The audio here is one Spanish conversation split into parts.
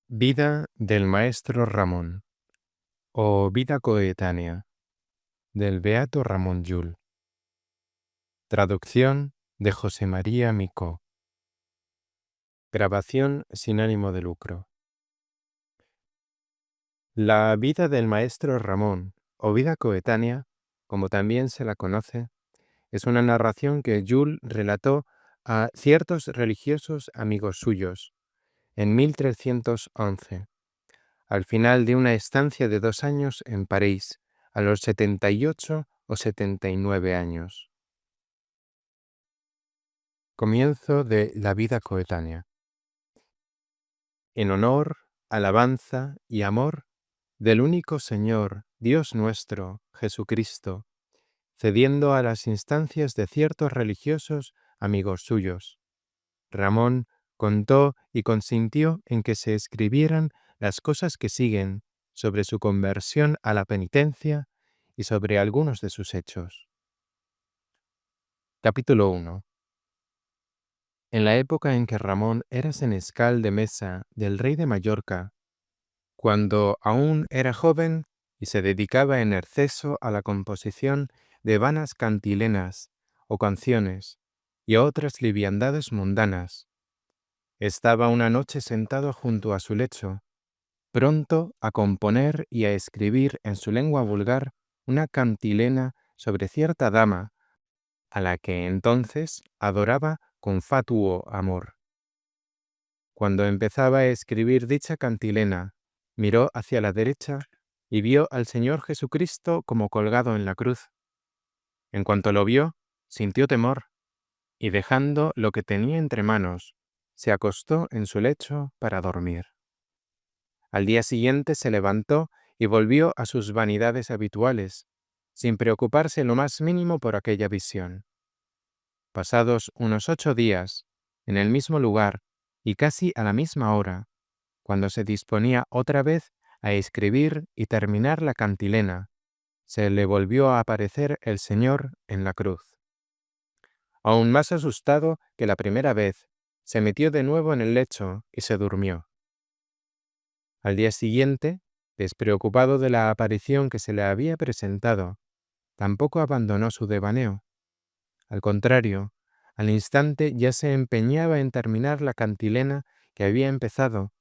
Vida del maestro Ramón o vida coetánea del beato Ramón Llull. Traducción de José María Micó. Grabación sin ánimo de lucro. La vida del maestro Ramón o vida coetánea, como también se la conoce, es una narración que Llull relató a ciertos religiosos amigos suyos en 1311. Al final de una estancia de 2 años en París, a los 78 o 79 años. Comienzo de la vida coetánea. En honor, alabanza y amor del único Señor, Dios nuestro, Jesucristo, cediendo a las instancias de ciertos religiosos amigos suyos, Ramón contó y consintió en que se escribieran las cosas que siguen sobre su conversión a la penitencia y sobre algunos de sus hechos. Capítulo 1. En la época en que Ramón era senescal de mesa del rey de Mallorca, cuando aún era joven y se dedicaba en exceso a la composición de vanas cantilenas o canciones y a otras liviandades mundanas, estaba una noche sentado junto a su lecho, pronto a componer y a escribir en su lengua vulgar una cantilena sobre cierta dama, a la que entonces adoraba con fatuo amor. Cuando empezaba a escribir dicha cantilena, miró hacia la derecha y vio al Señor Jesucristo como colgado en la cruz. En cuanto lo vio, sintió temor, y dejando lo que tenía entre manos, se acostó en su lecho para dormir. Al día siguiente se levantó y volvió a sus vanidades habituales, sin preocuparse lo más mínimo por aquella visión. Pasados unos 8 días, en el mismo lugar y casi a la misma hora, cuando se disponía otra vez a escribir y terminar la cantilena, se le volvió a aparecer el Señor en la cruz. Aún más asustado que la primera vez, se metió de nuevo en el lecho y se durmió. Al día siguiente, despreocupado de la aparición que se le había presentado, tampoco abandonó su devaneo. Al contrario, al instante ya se empeñaba en terminar la cantilena que había empezado,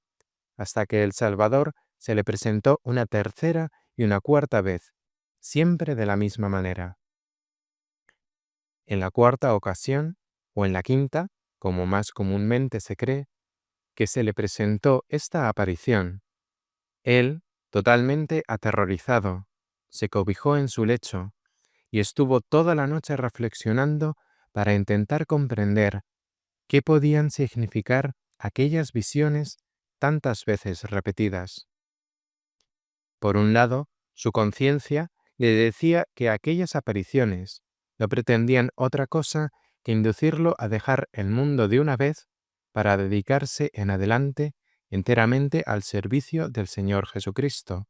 hasta que el Salvador se le presentó una tercera y una cuarta vez, siempre de la misma manera. En la cuarta ocasión, o en la quinta, como más comúnmente se cree, que se le presentó esta aparición, él, totalmente aterrorizado, se cobijó en su lecho y estuvo toda la noche reflexionando para intentar comprender qué podían significar aquellas visiones tantas veces repetidas. Por un lado, su conciencia le decía que aquellas apariciones no pretendían otra cosa que inducirlo a dejar el mundo de una vez para dedicarse en adelante enteramente al servicio del Señor Jesucristo.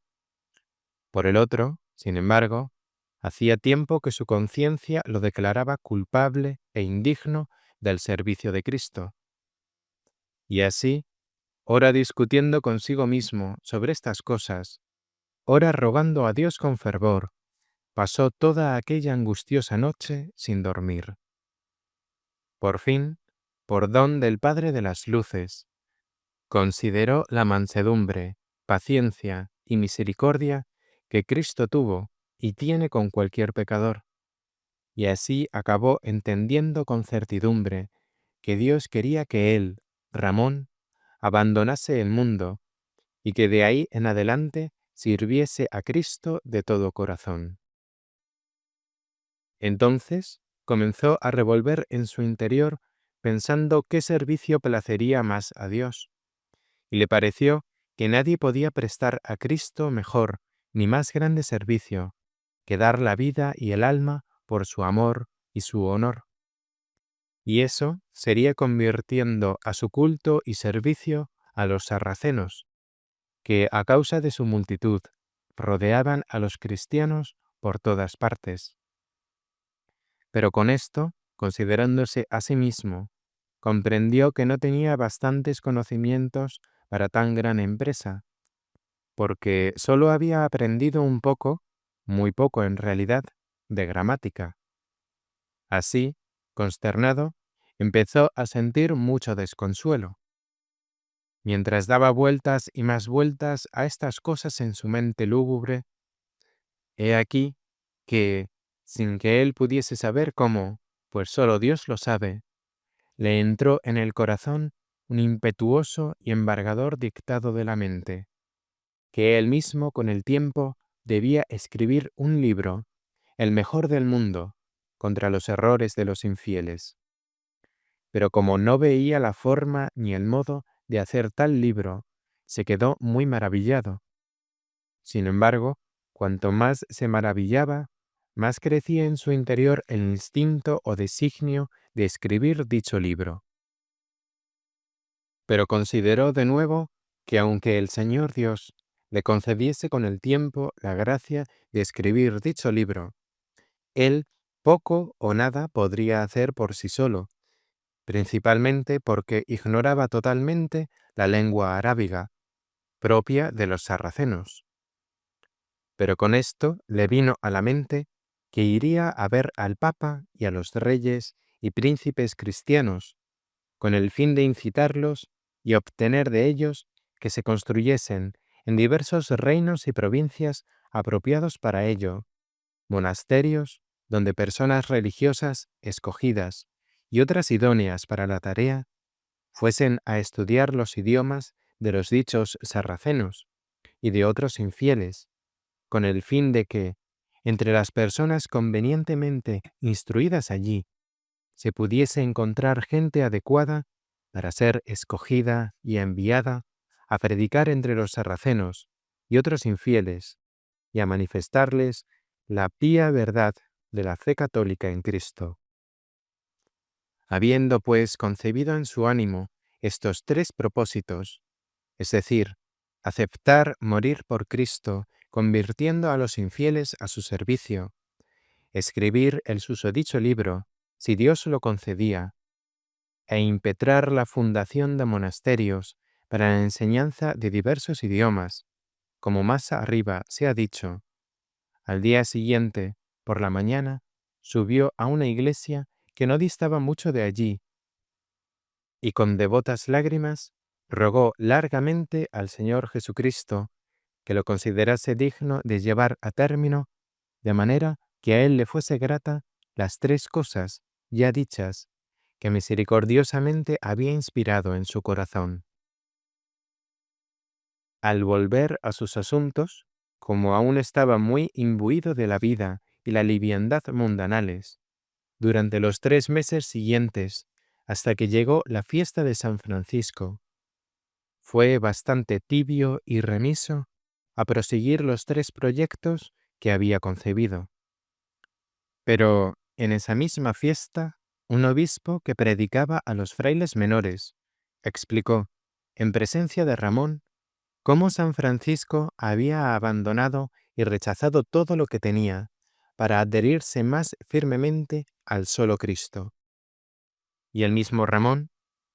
Por el otro, sin embargo, hacía tiempo que su conciencia lo declaraba culpable e indigno del servicio de Cristo. Y así, ora discutiendo consigo mismo sobre estas cosas, ora rogando a Dios con fervor, pasó toda aquella angustiosa noche sin dormir. Por fin, por don del Padre de las Luces, consideró la mansedumbre, paciencia y misericordia que Cristo tuvo y tiene con cualquier pecador, y así acabó entendiendo con certidumbre que Dios quería que él, Ramón, abandonase el mundo y que de ahí en adelante sirviese a Cristo de todo corazón. Entonces comenzó a revolver en su interior pensando qué servicio placería más a Dios, y le pareció que nadie podía prestar a Cristo mejor ni más grande servicio que dar la vida y el alma por su amor y su honor. Y eso sería convirtiendo a su culto y servicio a los sarracenos, que a causa de su multitud rodeaban a los cristianos por todas partes. Pero con esto, considerándose a sí mismo, comprendió que no tenía bastantes conocimientos para tan gran empresa, porque solo había aprendido un poco, muy poco en realidad, de gramática. Así, consternado, empezó a sentir mucho desconsuelo. Mientras daba vueltas y más vueltas a estas cosas en su mente lúgubre, he aquí que, sin que él pudiese saber cómo, pues solo Dios lo sabe, le entró en el corazón un impetuoso y embargador dictado de la mente, que él mismo con el tiempo debía escribir un libro, el mejor del mundo, contra los errores de los infieles. Pero como no veía la forma ni el modo de hacer tal libro, se quedó muy maravillado. Sin embargo, cuanto más se maravillaba, más crecía en su interior el instinto o designio de escribir dicho libro. Pero consideró de nuevo que aunque el Señor Dios le concediese con el tiempo la gracia de escribir dicho libro, él poco o nada podría hacer por sí solo, principalmente porque ignoraba totalmente la lengua arábiga, propia de los sarracenos. Pero con esto le vino a la mente que iría a ver al Papa y a los reyes y príncipes cristianos, con el fin de incitarlos y obtener de ellos que se construyesen en diversos reinos y provincias apropiados para ello, monasterios donde personas religiosas escogidas y otras idóneas para la tarea fuesen a estudiar los idiomas de los dichos sarracenos y de otros infieles, con el fin de que, entre las personas convenientemente instruidas allí, se pudiese encontrar gente adecuada para ser escogida y enviada a predicar entre los sarracenos y otros infieles y a manifestarles la pía verdad de la fe católica en Cristo. Habiendo, pues, concebido en su ánimo estos tres propósitos, es decir, aceptar morir por Cristo, convirtiendo a los infieles a su servicio, escribir el susodicho libro, si Dios lo concedía, e impetrar la fundación de monasterios para la enseñanza de diversos idiomas, como más arriba se ha dicho. Al día siguiente, por la mañana, subió a una iglesia que no distaba mucho de allí, y con devotas lágrimas rogó largamente al Señor Jesucristo que lo considerase digno de llevar a término, de manera que a él le fuese grata las tres cosas ya dichas que misericordiosamente había inspirado en su corazón. Al volver a sus asuntos, como aún estaba muy imbuido de la vida y la liviandad mundanales, durante los 3 meses siguientes, hasta que llegó la fiesta de San Francisco, fue bastante tibio y remiso a proseguir los 3 proyectos que había concebido. Pero en esa misma fiesta, un obispo que predicaba a los frailes menores explicó, en presencia de Ramón, cómo San Francisco había abandonado y rechazado todo lo que tenía para adherirse más firmemente al solo Cristo. Y el mismo Ramón,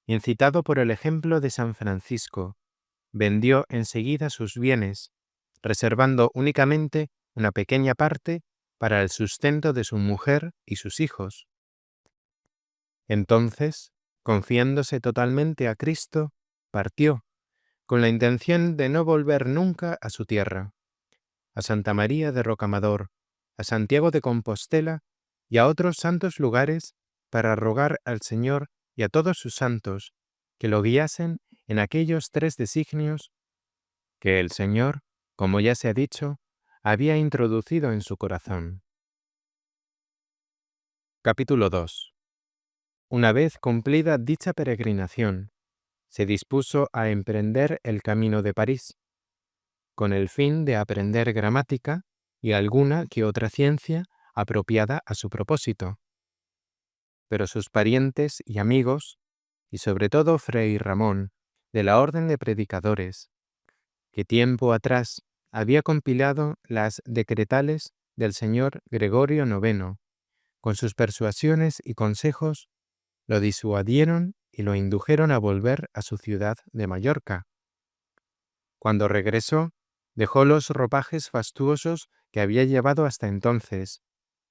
incitado por el ejemplo de San Francisco, vendió enseguida sus bienes, reservando únicamente una pequeña parte para el sustento de su mujer y sus hijos. Entonces, confiándose totalmente a Cristo, partió, con la intención de no volver nunca a su tierra, a Santa María de Rocamador, a Santiago de Compostela y a otros santos lugares para rogar al Señor y a todos sus santos que lo guiasen en aquellos 3 designios que el Señor, como ya se ha dicho, había introducido en su corazón. Capítulo 2. Una vez cumplida dicha peregrinación, se dispuso a emprender el camino de París, con el fin de aprender gramática y alguna que otra ciencia apropiada a su propósito. Pero sus parientes y amigos, y sobre todo Fray Ramón, de la Orden de Predicadores, que tiempo atrás había compilado las decretales del señor Gregorio IX, con sus persuasiones y consejos, lo disuadieron y lo indujeron a volver a su ciudad de Mallorca, Cuando regresó, dejó los ropajes fastuosos que había llevado hasta entonces,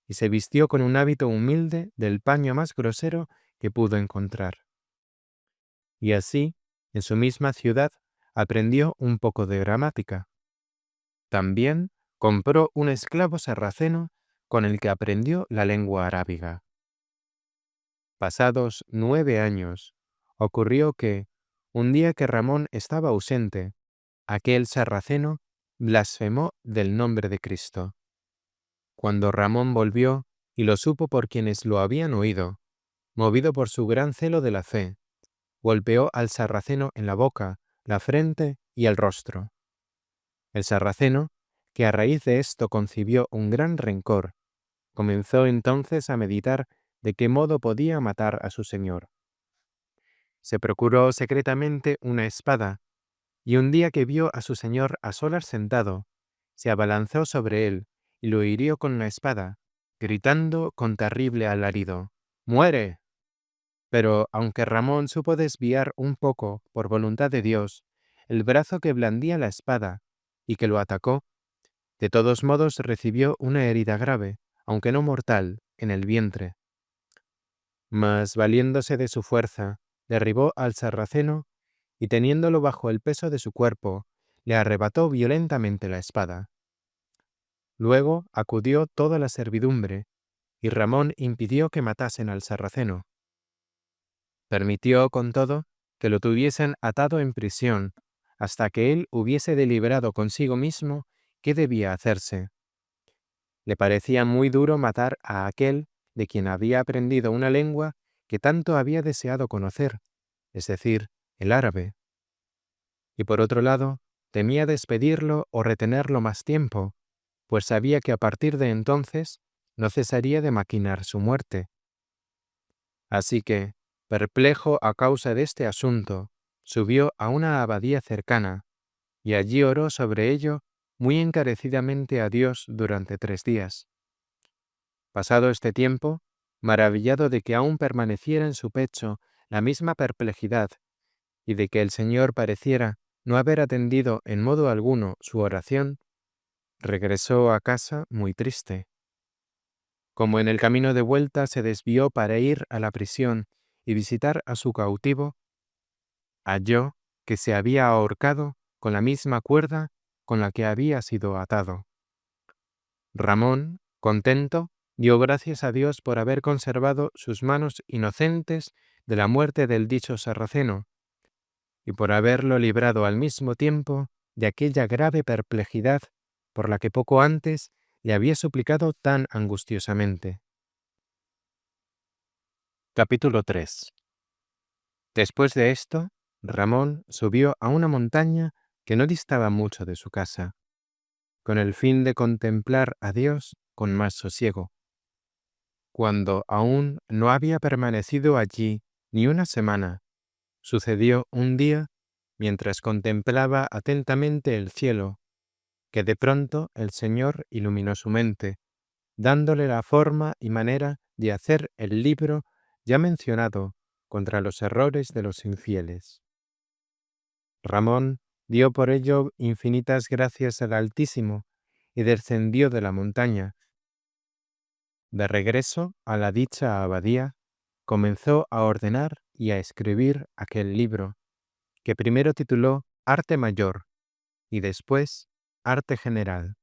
y se vistió con un hábito humilde del paño más grosero que pudo encontrar. Y así, en su misma ciudad, aprendió un poco de gramática. También compró un esclavo sarraceno con el que aprendió la lengua arábiga. Pasados 9 años, ocurrió que, un día que Ramón estaba ausente, aquel sarraceno blasfemó del nombre de Cristo. Cuando Ramón volvió y lo supo por quienes lo habían oído, movido por su gran celo de la fe, golpeó al sarraceno en la boca, la frente y el rostro. El sarraceno, que a raíz de esto concibió un gran rencor, comenzó entonces a meditar de qué modo podía matar a su señor. Se procuró secretamente una espada, y un día que vio a su señor a solas sentado, se abalanzó sobre él y lo hirió con la espada, gritando con terrible alarido: «¡Muere!». Pero aunque Ramón supo desviar un poco, por voluntad de Dios, el brazo que blandía la espada y que lo atacó, de todos modos recibió una herida grave, aunque no mortal, en el vientre. Mas, valiéndose de su fuerza, derribó al sarraceno y, teniéndolo bajo el peso de su cuerpo, le arrebató violentamente la espada. Luego acudió toda la servidumbre, y Ramón impidió que matasen al sarraceno. Permitió, con todo, que lo tuviesen atado en prisión, hasta que él hubiese deliberado consigo mismo qué debía hacerse. Le parecía muy duro matar a aquel de quien había aprendido una lengua que tanto había deseado conocer, es decir, el árabe. Y por otro lado, temía despedirlo o retenerlo más tiempo, pues sabía que a partir de entonces no cesaría de maquinar su muerte. Así que, perplejo a causa de este asunto, subió a una abadía cercana, y allí oró sobre ello muy encarecidamente a Dios durante 3 días. Pasado este tiempo, maravillado de que aún permaneciera en su pecho la misma perplejidad y de que el Señor pareciera no haber atendido en modo alguno su oración, regresó a casa muy triste. Como en el camino de vuelta se desvió para ir a la prisión y visitar a su cautivo, halló que se había ahorcado con la misma cuerda con la que había sido atado. Ramón, contento, dio gracias a Dios por haber conservado sus manos inocentes de la muerte del dicho sarraceno, y por haberlo librado al mismo tiempo de aquella grave perplejidad por la que poco antes le había suplicado tan angustiosamente. Capítulo 3. Después de esto, Ramón subió a una montaña que no distaba mucho de su casa, con el fin de contemplar a Dios con más sosiego. Cuando aún no había permanecido allí ni una semana, sucedió un día, mientras contemplaba atentamente el cielo, que de pronto el Señor iluminó su mente, dándole la forma y manera de hacer el libro ya mencionado contra los errores de los infieles. Ramón dio por ello infinitas gracias al Altísimo y descendió de la montaña. De regreso a la dicha abadía, comenzó a ordenar y a escribir aquel libro, que primero tituló Arte Mayor y después Arte General.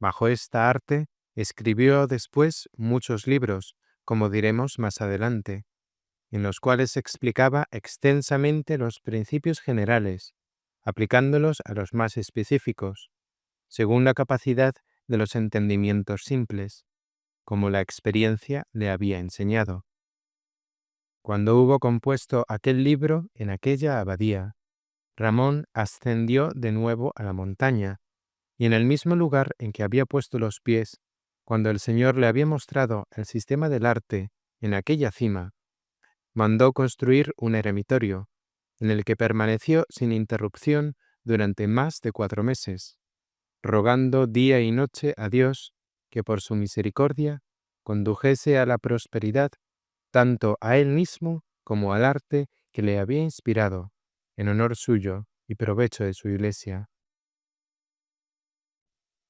Bajo esta arte escribió después muchos libros, como diremos más adelante, en los cuales explicaba extensamente los principios generales, aplicándolos a los más específicos, según la capacidad de los entendimientos simples, como la experiencia le había enseñado. Cuando hubo compuesto aquel libro en aquella abadía, Ramón ascendió de nuevo a la montaña, y en el mismo lugar en que había puesto los pies, cuando el Señor le había mostrado el sistema del arte en aquella cima, mandó construir un eremitorio, en el que permaneció sin interrupción durante más de 4 meses, rogando día y noche a Dios que por su misericordia condujese a la prosperidad tanto a él mismo como al arte que le había inspirado, en honor suyo y provecho de su iglesia.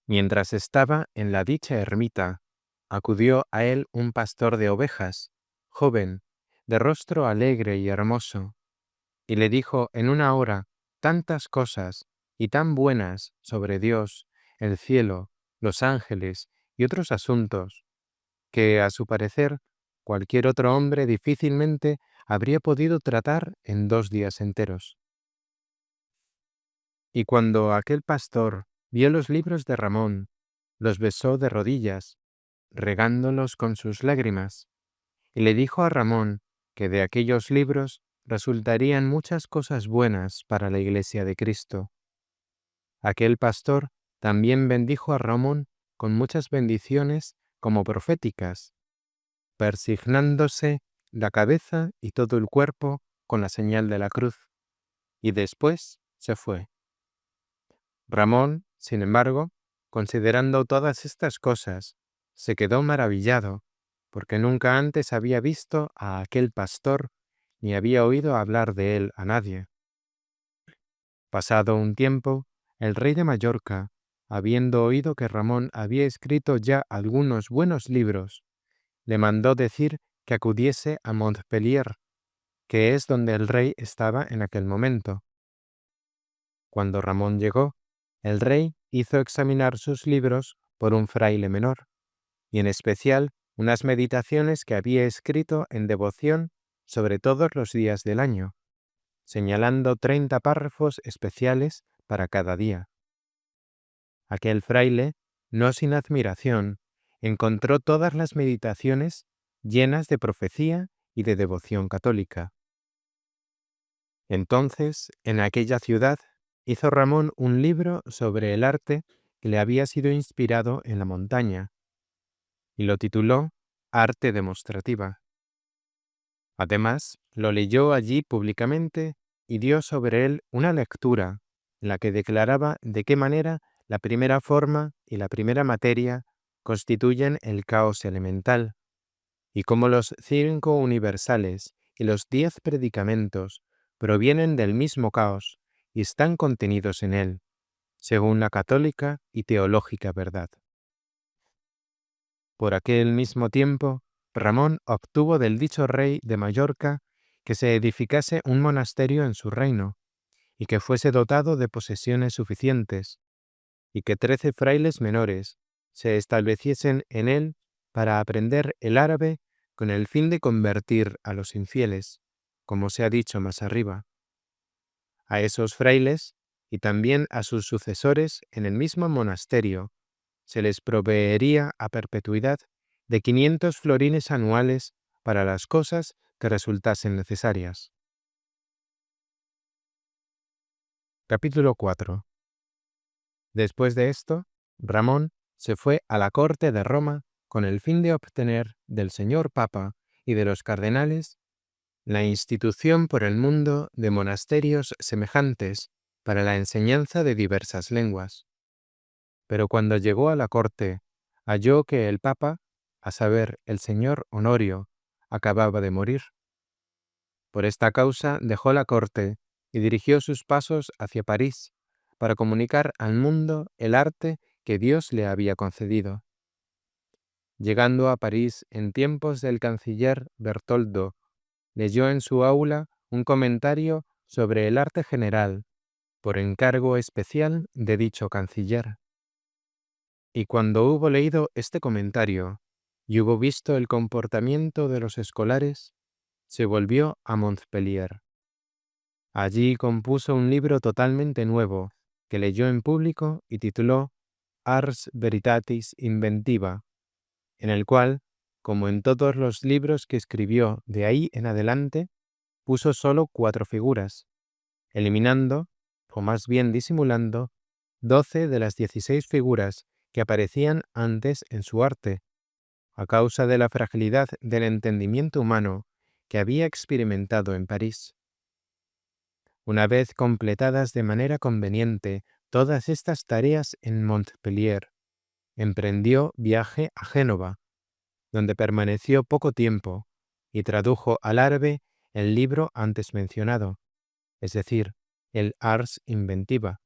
Mientras estaba en la dicha ermita, acudió a él un pastor de ovejas, joven, de rostro alegre y hermoso, y le dijo en una hora tantas cosas y tan buenas sobre Dios, el cielo, los ángeles y otros asuntos, que, a su parecer, cualquier otro hombre difícilmente habría podido tratar en 2 días enteros. Y cuando aquel pastor vio los libros de Ramón, los besó de rodillas, regándolos con sus lágrimas, y le dijo a Ramón que de aquellos libros resultarían muchas cosas buenas para la iglesia de Cristo. Aquel pastor también bendijo a Ramón con muchas bendiciones como proféticas, persignándose la cabeza y todo el cuerpo con la señal de la cruz, y después se fue. Ramón, sin embargo, considerando todas estas cosas, se quedó maravillado, porque nunca antes había visto a aquel pastor ni había oído hablar de él a nadie. Pasado un tiempo, el rey de Mallorca, habiendo oído que Ramón había escrito ya algunos buenos libros, le mandó decir que acudiese a Montpellier, que es donde el rey estaba en aquel momento. Cuando Ramón llegó, el rey hizo examinar sus libros por un fraile menor, y en especial unas meditaciones que había escrito en devoción sobre todos los días del año, señalando 30 párrafos especiales para cada día. Aquel fraile, no sin admiración, encontró todas las meditaciones llenas de profecía y de devoción católica. Entonces, en aquella ciudad, hizo Ramón un libro sobre el arte que le había sido inspirado en la montaña, y lo tituló Arte Demostrativa. Además, lo leyó allí públicamente y dio sobre él una lectura en la que declaraba de qué manera la primera forma y la primera materia constituyen el caos elemental, y cómo los 5 universales y los 10 predicamentos provienen del mismo caos y están contenidos en él, según la católica y teológica verdad. Por aquel mismo tiempo, Ramón obtuvo del dicho rey de Mallorca que se edificase un monasterio en su reino, y que fuese dotado de posesiones suficientes, y que 13 frailes menores se estableciesen en él para aprender el árabe con el fin de convertir a los infieles, como se ha dicho más arriba. A esos frailes, y también a sus sucesores en el mismo monasterio, se les proveería a perpetuidad de 500 florines anuales para las cosas que resultasen necesarias. Capítulo 4. Después de esto, Ramón se fue a la corte de Roma con el fin de obtener del señor Papa y de los cardenales la institución por el mundo de monasterios semejantes para la enseñanza de diversas lenguas. Pero cuando llegó a la corte, halló que el Papa, a saber, el señor Honorio, acababa de morir. Por esta causa dejó la corte y dirigió sus pasos hacia París para comunicar al mundo el arte que Dios le había concedido. Llegando a París en tiempos del canciller Bertoldo, leyó en su aula un comentario sobre el arte general, por encargo especial de dicho canciller. Y cuando hubo leído este comentario y hubo visto el comportamiento de los escolares, se volvió a Montpellier. Allí compuso un libro totalmente nuevo, que leyó en público y tituló Ars Veritatis Inventiva, en el cual, como en todos los libros que escribió de ahí en adelante, puso solo 4 figuras, eliminando, o más bien disimulando, 12 de las 16 figuras que aparecían antes en su arte, a causa de la fragilidad del entendimiento humano que había experimentado en París. Una vez completadas de manera conveniente todas estas tareas en Montpellier, emprendió viaje a Génova, donde permaneció poco tiempo y tradujo al árabe el libro antes mencionado, es decir, el ars inventiva.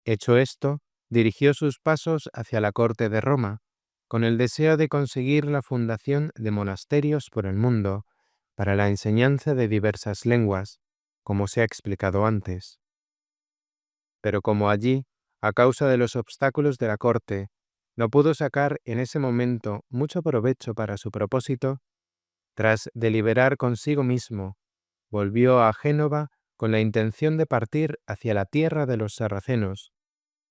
Hecho esto, dirigió sus pasos hacia la corte de Roma, con el deseo de conseguir la fundación de monasterios por el mundo para la enseñanza de diversas lenguas, como se ha explicado antes. Pero como allí, a causa de los obstáculos de la corte, no pudo sacar en ese momento mucho provecho para su propósito, tras deliberar consigo mismo, volvió a Génova con la intención de partir hacia la tierra de los sarracenos,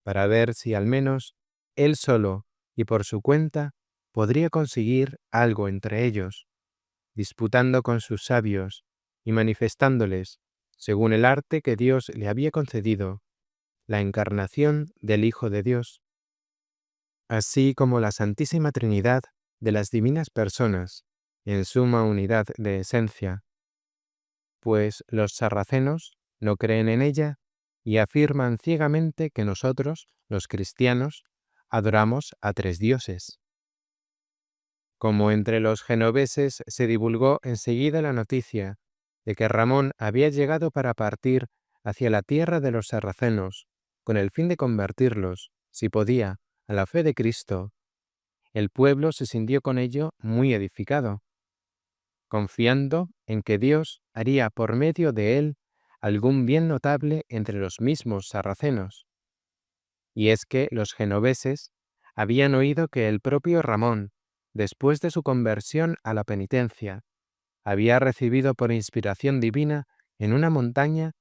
para ver si al menos él solo y por su cuenta podría conseguir algo entre ellos, disputando con sus sabios y manifestándoles, según el arte que Dios le había concedido, la encarnación del Hijo de Dios, así como la Santísima Trinidad de las divinas personas, en suma unidad de esencia, pues los sarracenos no creen en ella y afirman ciegamente que nosotros, los cristianos, adoramos a tres dioses. Como entre los genoveses se divulgó enseguida la noticia de que Ramón había llegado para partir hacia la tierra de los sarracenos, con el fin de convertirlos, si podía, a la fe de Cristo, el pueblo se sintió con ello muy edificado, confiando en que Dios haría por medio de él algún bien notable entre los mismos sarracenos. Y es que los genoveses habían oído que el propio Ramón, después de su conversión a la penitencia, había recibido por inspiración divina en una montaña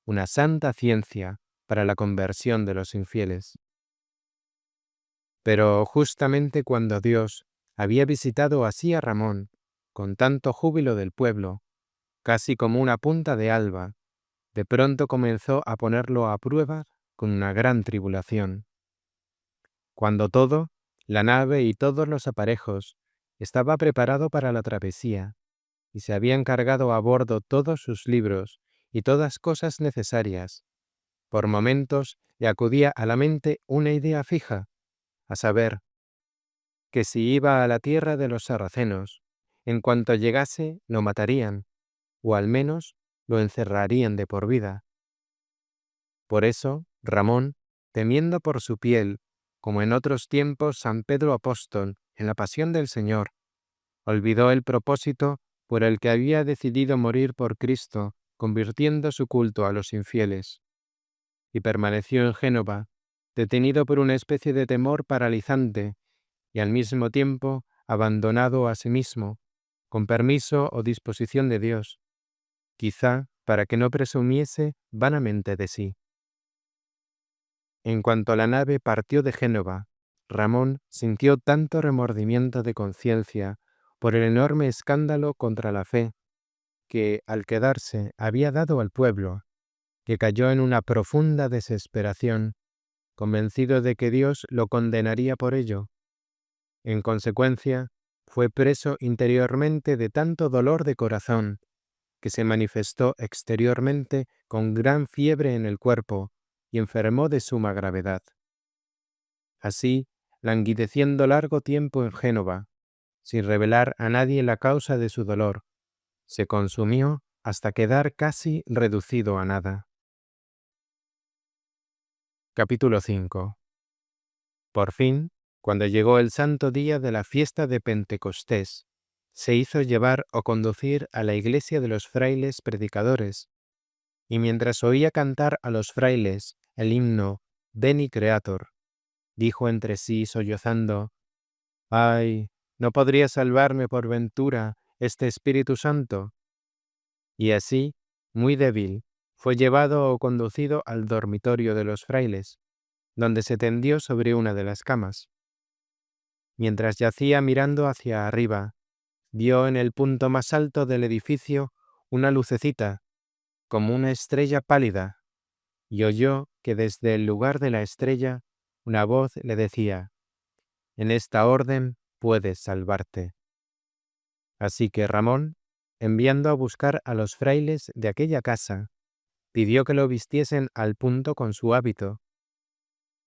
una santa ciencia para la conversión de los infieles. Pero justamente cuando Dios había visitado así a Ramón, con tanto júbilo del pueblo, casi como una punta de alba, de pronto comenzó a ponerlo a prueba con una gran tribulación. Cuando todo, la nave y todos los aparejos, estaba preparado para la travesía, y se habían cargado a bordo todos sus libros y todas cosas necesarias, por momentos le acudía a la mente una idea fija, a saber, que si iba a la tierra de los sarracenos, en cuanto llegase lo matarían, o al menos lo encerrarían de por vida. Por eso, Ramón, temiendo por su piel, como en otros tiempos San Pedro Apóstol en la pasión del Señor, olvidó el propósito por el que había decidido morir por Cristo, convirtiendo su culto a los infieles, y permaneció en Génova, detenido por una especie de temor paralizante y al mismo tiempo abandonado a sí mismo, con permiso o disposición de Dios, quizá para que no presumiese vanamente de sí. En cuanto la nave partió de Génova, Ramón sintió tanto remordimiento de conciencia por el enorme escándalo contra la fe que, al quedarse, había dado al pueblo, que cayó en una profunda desesperación, convencido de que Dios lo condenaría por ello. En consecuencia, fue preso interiormente de tanto dolor de corazón, que se manifestó exteriormente con gran fiebre en el cuerpo y enfermó de suma gravedad. Así, languideciendo largo tiempo en Génova, sin revelar a nadie la causa de su dolor, se consumió hasta quedar casi reducido a nada. Capítulo 5. Por fin, cuando llegó el santo día de la fiesta de Pentecostés, se hizo llevar o conducir a la iglesia de los frailes predicadores, y mientras oía cantar a los frailes el himno Veni Creator, dijo entre sí sollozando: «¡Ay! ¿No podría salvarme por ventura este Espíritu Santo?». Y así, muy débil, fue llevado o conducido al dormitorio de los frailes, donde se tendió sobre una de las camas. Mientras yacía mirando hacia arriba, vio en el punto más alto del edificio una lucecita, como una estrella pálida, y oyó que desde el lugar de la estrella una voz le decía: «En esta orden puedes salvarte». Así que Ramón, enviando a buscar a los frailes de aquella casa, pidió que lo vistiesen al punto con su hábito.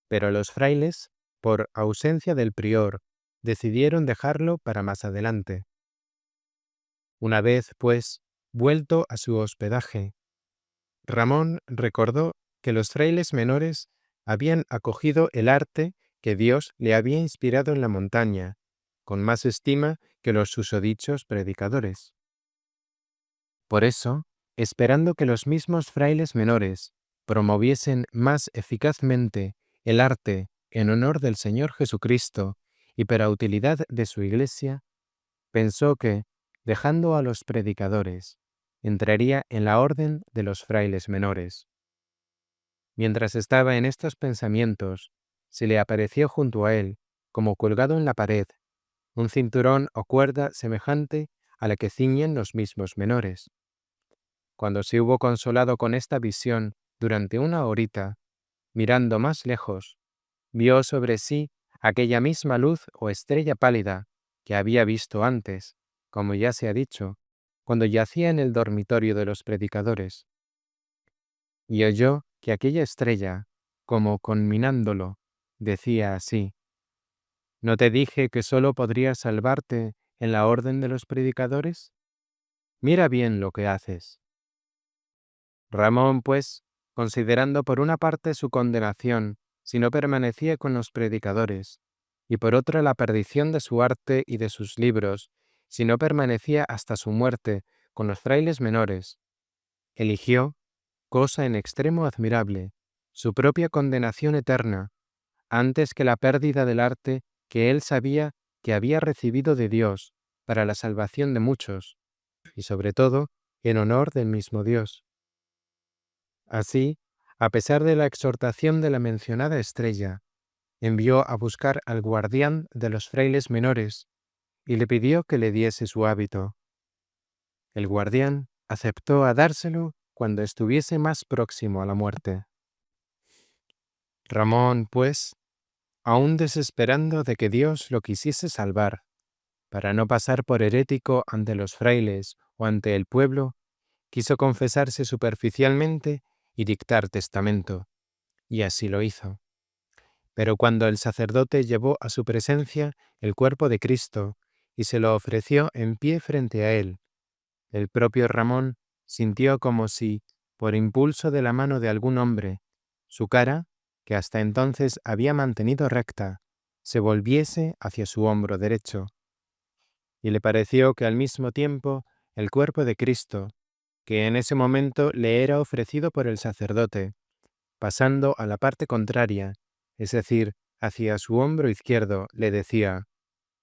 Pero los frailes, por ausencia del prior, decidieron dejarlo para más adelante. Una vez, pues, vuelto a su hospedaje, Ramón recordó que los frailes menores habían acogido el arte que Dios le había inspirado en la montaña, con más estima que los susodichos predicadores. Por eso, esperando que los mismos frailes menores promoviesen más eficazmente el arte en honor del Señor Jesucristo y para utilidad de su Iglesia, pensó que, dejando a los predicadores, entraría en la orden de los frailes menores. Mientras estaba en estos pensamientos, se le apareció junto a él, como colgado en la pared, un cinturón o cuerda semejante a la que ciñen los mismos menores. Cuando se hubo consolado con esta visión durante una horita, mirando más lejos, vio sobre sí aquella misma luz o estrella pálida que había visto antes, como ya se ha dicho, cuando yacía en el dormitorio de los predicadores. Y oyó que aquella estrella, como conminándolo, decía así: ¿No te dije que sólo podrías salvarte en la orden de los predicadores? Mira bien lo que haces. Ramón, pues, considerando por una parte su condenación si no permanecía con los predicadores, y por otra la perdición de su arte y de sus libros si no permanecía hasta su muerte con los frailes menores, eligió, cosa en extremo admirable, su propia condenación eterna, antes que la pérdida del arte que él sabía que había recibido de Dios para la salvación de muchos, y sobre todo en honor del mismo Dios. Así, a pesar de la exhortación de la mencionada estrella, envió a buscar al guardián de los frailes menores y le pidió que le diese su hábito. El guardián aceptó a dárselo cuando estuviese más próximo a la muerte. Ramón, pues, aún desesperando de que Dios lo quisiese salvar, para no pasar por herético ante los frailes o ante el pueblo, quiso confesarse superficialmente y dictar testamento, y así lo hizo. Pero cuando el sacerdote llevó a su presencia el cuerpo de Cristo y se lo ofreció en pie frente a él, el propio Ramón sintió como si, por impulso de la mano de algún hombre, su cara, que hasta entonces había mantenido recta, se volviese hacia su hombro derecho, y le pareció que al mismo tiempo el cuerpo de Cristo, que en ese momento le era ofrecido por el sacerdote, pasando a la parte contraria, es decir, hacia su hombro izquierdo, le decía: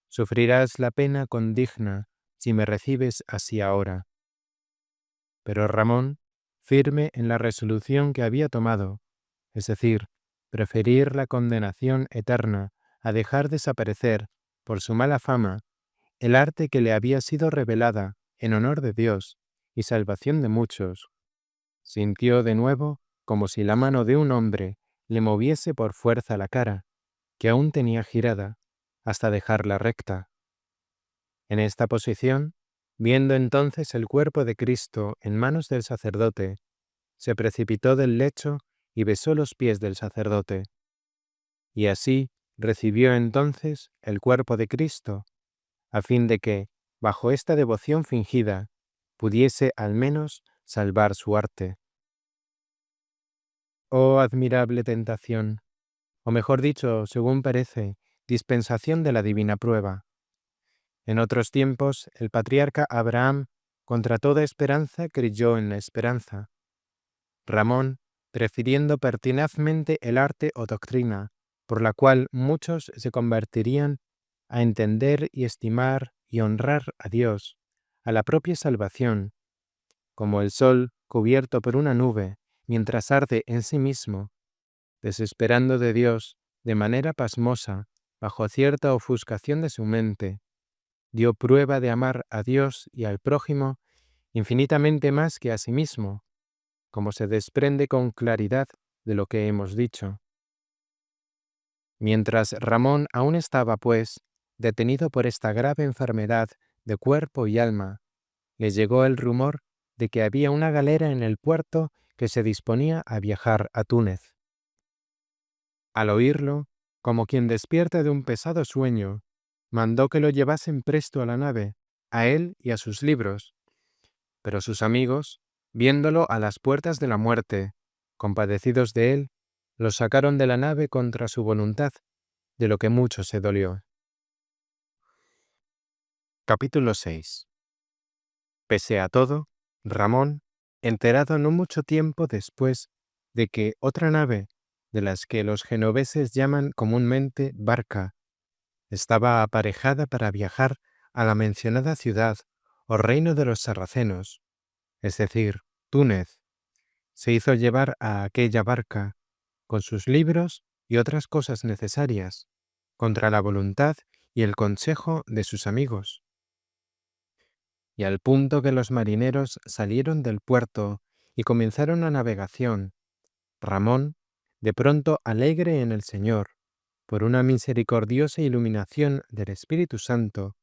«Sufrirás la pena condigna si me recibes así ahora». Pero Ramón, firme en la resolución que había tomado, es decir, preferir la condenación eterna a dejar desaparecer, por su mala fama, el arte que le había sido revelada en honor de Dios y salvación de muchos, sintió de nuevo como si la mano de un hombre le moviese por fuerza la cara, que aún tenía girada, hasta dejarla recta. En esta posición, viendo entonces el cuerpo de Cristo en manos del sacerdote, se precipitó del lecho y besó los pies del sacerdote. Y así recibió entonces el cuerpo de Cristo, a fin de que, bajo esta devoción fingida, pudiese al menos salvar su arte. Oh admirable tentación, o mejor dicho, según parece, dispensación de la divina prueba. En otros tiempos, el patriarca Abraham, contra toda esperanza, creyó en la esperanza. Ramón, prefiriendo pertinazmente el arte o doctrina, por la cual muchos se convertirían a entender y estimar y honrar a Dios, a la propia salvación, como el sol cubierto por una nube, mientras arde en sí mismo, desesperando de Dios de manera pasmosa, bajo cierta ofuscación de su mente, dio prueba de amar a Dios y al prójimo infinitamente más que a sí mismo, como se desprende con claridad de lo que hemos dicho. Mientras Ramón aún estaba, pues, detenido por esta grave enfermedad de cuerpo y alma, le llegó el rumor de que había una galera en el puerto que se disponía a viajar a Túnez. Al oírlo, como quien despierta de un pesado sueño, mandó que lo llevasen presto a la nave, a él y a sus libros, pero sus amigos, viéndolo a las puertas de la muerte, compadecidos de él, lo sacaron de la nave contra su voluntad, de lo que mucho se dolió. Capítulo 6. Pese a todo, Ramón, enterado no mucho tiempo después de que otra nave, de las que los genoveses llaman comúnmente barca, estaba aparejada para viajar a la mencionada ciudad o reino de los sarracenos, es decir, Túnez, se hizo llevar a aquella barca, con sus libros y otras cosas necesarias, contra la voluntad y el consejo de sus amigos. Y al punto que los marineros salieron del puerto y comenzaron la navegación, Ramón, de pronto alegre en el Señor, por una misericordiosa iluminación del Espíritu Santo,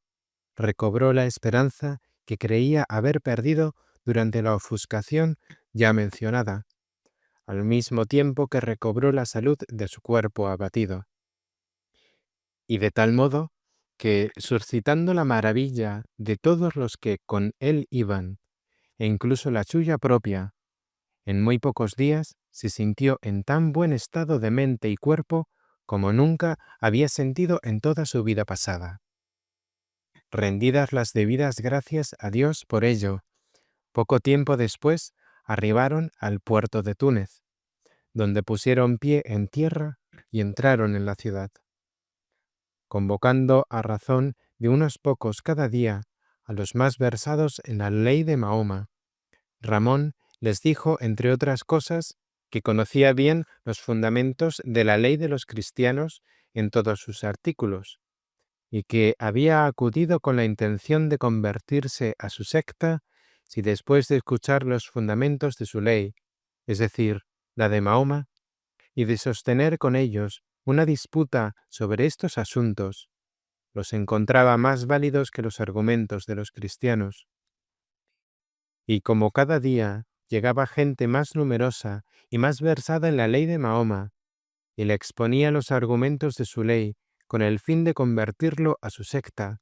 recobró la esperanza que creía haber perdido durante la ofuscación ya mencionada, al mismo tiempo que recobró la salud de su cuerpo abatido. Y de tal modo que, suscitando la maravilla de todos los que con él iban, e incluso la suya propia, en muy pocos días se sintió en tan buen estado de mente y cuerpo como nunca había sentido en toda su vida pasada. Rendidas las debidas gracias a Dios por ello, poco tiempo después arribaron al puerto de Túnez, donde pusieron pie en tierra y entraron en la ciudad, convocando a razón de unos pocos cada día a los más versados en la ley de Mahoma. Ramón les dijo, entre otras cosas, que conocía bien los fundamentos de la ley de los cristianos en todos sus artículos, y que había acudido con la intención de convertirse a su secta si después de escuchar los fundamentos de su ley, es decir, la de Mahoma, y de sostener con ellos una disputa sobre estos asuntos, los encontraba más válidos que los argumentos de los cristianos. Y como cada día llegaba gente más numerosa y más versada en la ley de Mahoma, y le exponía los argumentos de su ley con el fin de convertirlo a su secta,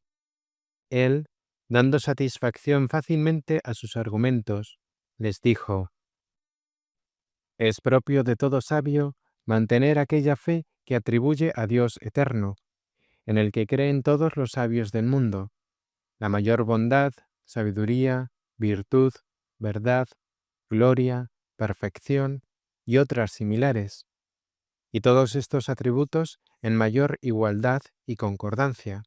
él, dando satisfacción fácilmente a sus argumentos, les dijo: «Es propio de todo sabio mantener aquella fe que atribuye a Dios eterno, en el que creen todos los sabios del mundo, la mayor bondad, sabiduría, virtud, verdad, gloria, perfección y otras similares, y todos estos atributos en mayor igualdad y concordancia.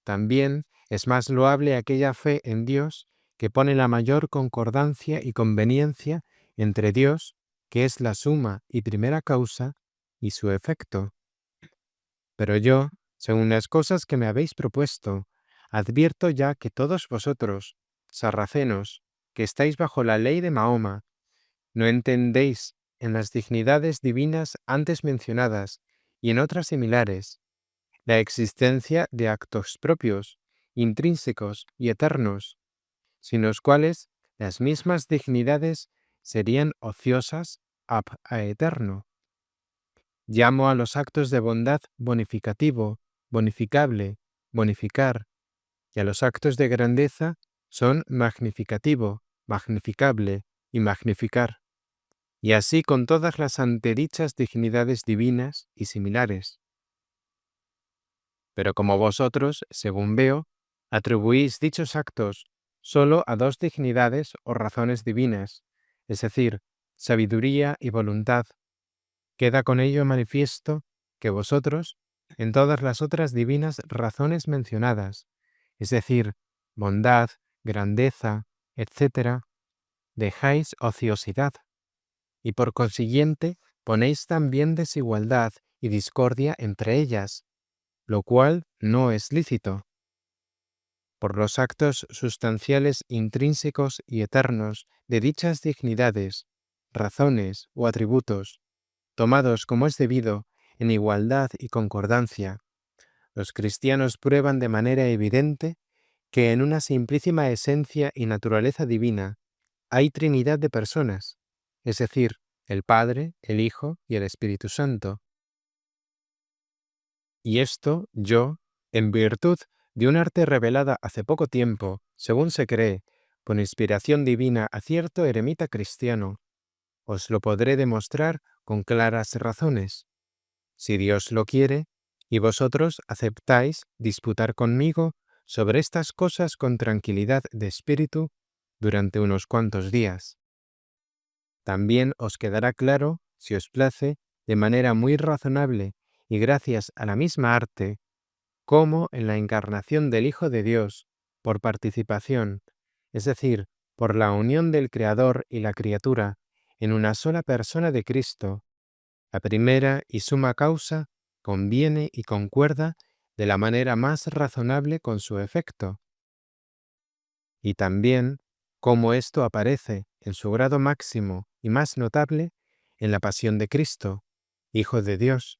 También es más loable aquella fe en Dios que pone la mayor concordancia y conveniencia entre Dios, que es la suma y primera causa, y su efecto. Pero yo, según las cosas que me habéis propuesto, advierto ya que todos vosotros, sarracenos, que estáis bajo la ley de Mahoma, no entendéis en las dignidades divinas antes mencionadas y en otras similares, la existencia de actos propios, intrínsecos y eternos, sin los cuales las mismas dignidades serían ociosas ab a eterno. Llamo a los actos de bondad bonificativo, bonificable, bonificar, y a los actos de grandeza son magnificativo, magnificable y magnificar, y así con todas las antedichas dignidades divinas y similares. Pero como vosotros, según veo, atribuís dichos actos sólo a dos dignidades o razones divinas, es decir, sabiduría y voluntad, queda con ello manifiesto que vosotros, en todas las otras divinas razones mencionadas, es decir, bondad, grandeza, etc., dejáis ociosidad, y por consiguiente ponéis también desigualdad y discordia entre ellas, lo cual no es lícito. Por los actos sustanciales intrínsecos y eternos de dichas dignidades, razones o atributos, tomados como es debido, en igualdad y concordancia, los cristianos prueban de manera evidente que en una simplísima esencia y naturaleza divina hay Trinidad de personas, es decir, el Padre, el Hijo y el Espíritu Santo. Y esto yo, en virtud de un arte revelada hace poco tiempo, según se cree, por inspiración divina a cierto eremita cristiano, os lo podré demostrar con claras razones, si Dios lo quiere, y vosotros aceptáis disputar conmigo sobre estas cosas con tranquilidad de espíritu durante unos cuantos días. También os quedará claro, si os place, de manera muy razonable y gracias a la misma arte, cómo en la encarnación del Hijo de Dios, por participación, es decir, por la unión del Creador y la criatura en una sola persona de Cristo, la primera y suma causa conviene y concuerda de la manera más razonable con su efecto, y también cómo esto aparece en su grado máximo y más notable en la pasión de Cristo, Hijo de Dios,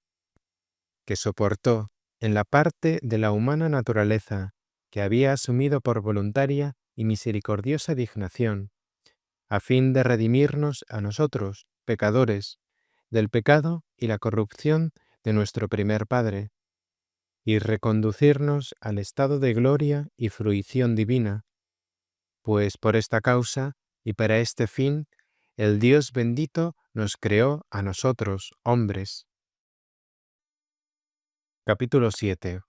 que soportó en la parte de la humana naturaleza que había asumido por voluntaria y misericordiosa dignación, a fin de redimirnos a nosotros, pecadores, del pecado y la corrupción de nuestro primer padre, y reconducirnos al estado de gloria y fruición divina, pues por esta causa y para este fin, el Dios bendito nos creó a nosotros, hombres. Capítulo 7.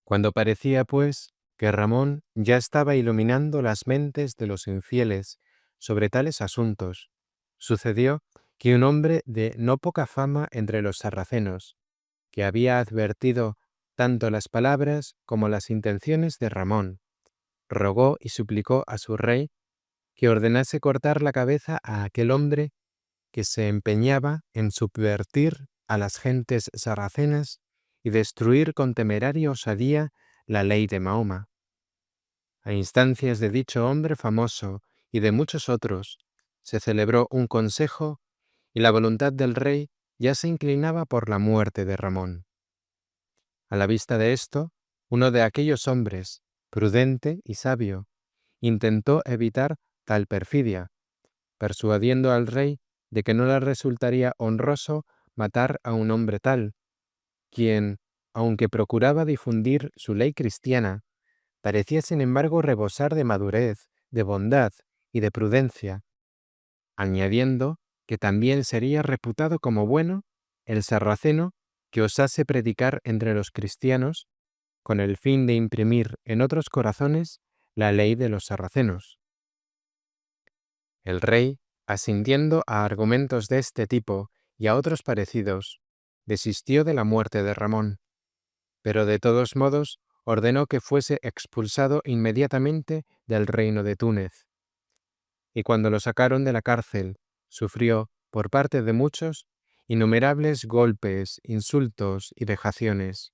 Cuando parecía, pues, que Ramón ya estaba iluminando las mentes de los infieles sobre tales asuntos, sucedió que un hombre de no poca fama entre los sarracenos, que había advertido tanto las palabras como las intenciones de Ramón, rogó y suplicó a su rey que ordenase cortar la cabeza a aquel hombre que se empeñaba en subvertir a las gentes sarracenas y destruir con temeraria osadía la ley de Mahoma. A instancias de dicho hombre famoso y de muchos otros, se celebró un consejo y la voluntad del rey ya se inclinaba por la muerte de Ramón. A la vista de esto, uno de aquellos hombres, prudente y sabio, intentó evitar tal perfidia, persuadiendo al rey de que no le resultaría honroso matar a un hombre tal, quien, aunque procuraba difundir su ley cristiana, parecía sin embargo rebosar de madurez, de bondad y de prudencia, añadiendo que también sería reputado como bueno el sarraceno que osase predicar entre los cristianos con el fin de imprimir en otros corazones la ley de los sarracenos. El rey, asintiendo a argumentos de este tipo y a otros parecidos, desistió de la muerte de Ramón, pero de todos modos ordenó que fuese expulsado inmediatamente del reino de Túnez. Y cuando lo sacaron de la cárcel, sufrió, por parte de muchos, innumerables golpes, insultos y vejaciones.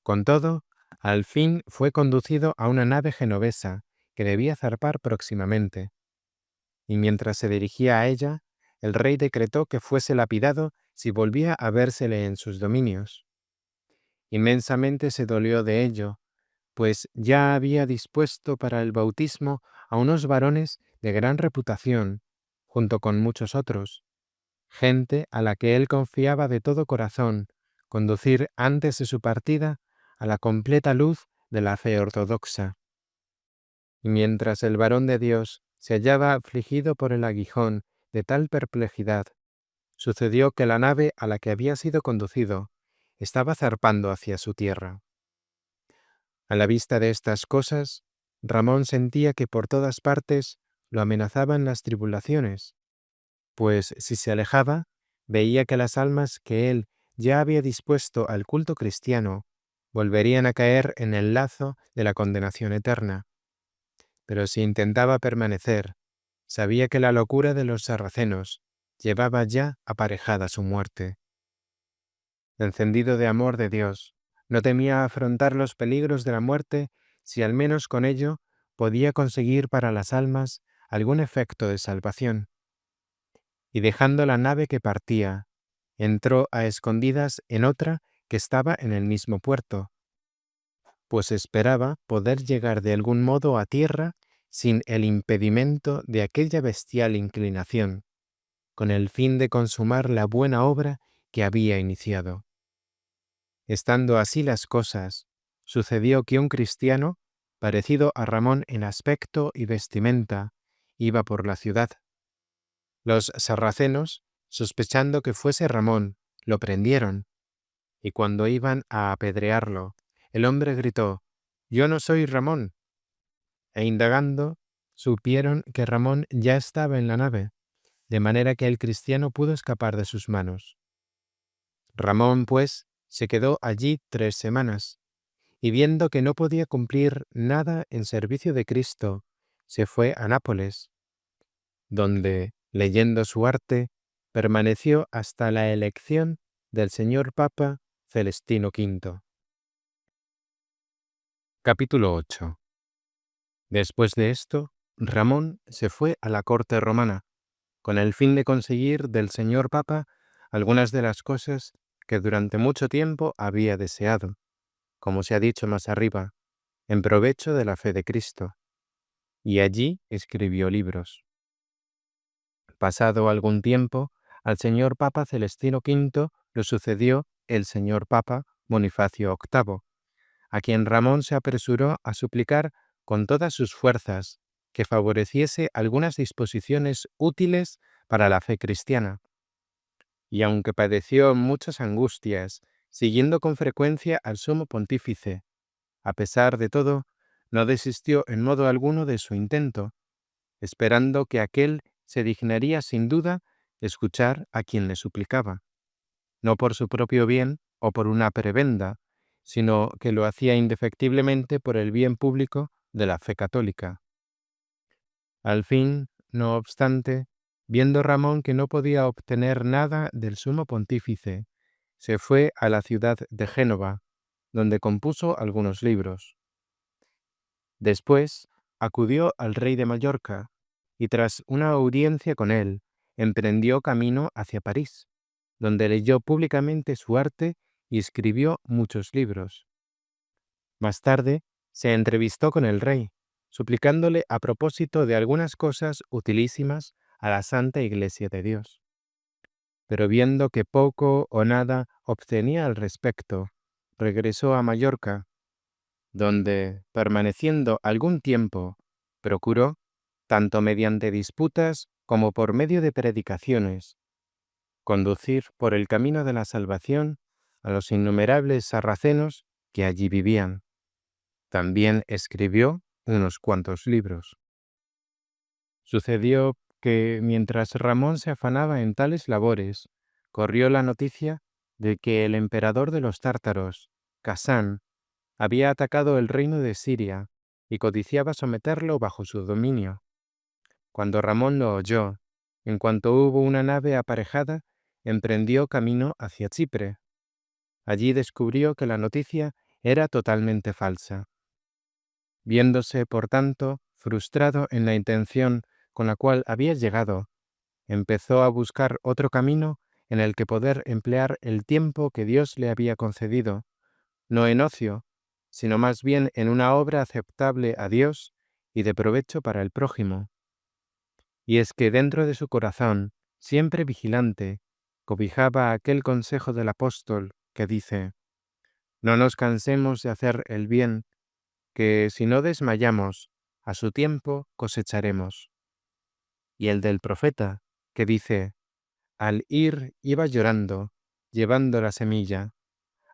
Con todo, al fin fue conducido a una nave genovesa que debía zarpar próximamente, y mientras se dirigía a ella, el rey decretó que fuese lapidado si volvía a vérsele en sus dominios. Inmensamente se dolió de ello, pues ya había dispuesto para el bautismo a unos varones de gran reputación, junto con muchos otros, gente a la que él confiaba de todo corazón conducir antes de su partida a la completa luz de la fe ortodoxa. Y mientras el varón de Dios se hallaba afligido por el aguijón de tal perplejidad, sucedió que la nave a la que había sido conducido estaba zarpando hacia su tierra. A la vista de estas cosas, Ramón sentía que por todas partes lo amenazaban las tribulaciones, pues si se alejaba, veía que las almas que él ya había dispuesto al culto cristiano volverían a caer en el lazo de la condenación eterna. Pero si intentaba permanecer, sabía que la locura de los sarracenos llevaba ya aparejada su muerte. Encendido de amor de Dios, no temía afrontar los peligros de la muerte si al menos con ello podía conseguir para las almas algún efecto de salvación. Y dejando la nave que partía, entró a escondidas en otra que estaba en el mismo puerto, pues esperaba poder llegar de algún modo a tierra sin el impedimento de aquella bestial inclinación, con el fin de consumar la buena obra que había iniciado. Estando así las cosas, sucedió que un cristiano, parecido a Ramón en aspecto y vestimenta, iba por la ciudad. Los sarracenos, sospechando que fuese Ramón, lo prendieron, y cuando iban a apedrearlo, el hombre gritó: «Yo no soy Ramón». E indagando, supieron que Ramón ya estaba en la nave, de manera que el cristiano pudo escapar de sus manos. Ramón, pues, se quedó allí 3 semanas, y viendo que no podía cumplir nada en servicio de Cristo, se fue a Nápoles, donde, leyendo su arte, permaneció hasta la elección del señor Papa Celestino V. Capítulo 8. Después de esto, Ramón se fue a la corte romana, con el fin de conseguir del señor Papa algunas de las cosas que durante mucho tiempo había deseado, como se ha dicho más arriba, en provecho de la fe de Cristo, y allí escribió libros. Pasado algún tiempo, al señor Papa Celestino V lo sucedió el señor Papa Bonifacio VIII, a quien Ramón se apresuró a suplicar con todas sus fuerzas que favoreciese algunas disposiciones útiles para la fe cristiana. Y aunque padeció muchas angustias, siguiendo con frecuencia al sumo pontífice, a pesar de todo, no desistió en modo alguno de su intento, esperando que aquél se dignaría sin duda escuchar a quien le suplicaba, no por su propio bien o por una prebenda, sino que lo hacía indefectiblemente por el bien público de la fe católica. Al fin, no obstante, viendo Ramón que no podía obtener nada del sumo pontífice, se fue a la ciudad de Génova, donde compuso algunos libros. Después, acudió al rey de Mallorca, y tras una audiencia con él, emprendió camino hacia París, donde leyó públicamente su arte y escribió muchos libros. Más tarde, se entrevistó con el rey, suplicándole a propósito de algunas cosas utilísimas a la Santa Iglesia de Dios. Pero viendo que poco o nada obtenía al respecto, regresó a Mallorca, donde, permaneciendo algún tiempo, procuró, tanto mediante disputas como por medio de predicaciones, conducir por el camino de la salvación a los innumerables sarracenos que allí vivían. También escribió unos cuantos libros. Sucedió que, mientras Ramón se afanaba en tales labores, corrió la noticia de que el emperador de los tártaros, Casán, había atacado el reino de Siria y codiciaba someterlo bajo su dominio. Cuando Ramón lo oyó, en cuanto hubo una nave aparejada, emprendió camino hacia Chipre. Allí descubrió que la noticia era totalmente falsa. Viéndose, por tanto, frustrado en la intención con la cual había llegado, empezó a buscar otro camino en el que poder emplear el tiempo que Dios le había concedido, no en ocio, sino más bien en una obra aceptable a Dios y de provecho para el prójimo. Y es que dentro de su corazón, siempre vigilante, cobijaba aquel consejo del apóstol que dice: «No nos cansemos de hacer el bien, que si no desmayamos, a su tiempo cosecharemos». Y el del profeta, que dice: «Al ir iba llorando, llevando la semilla,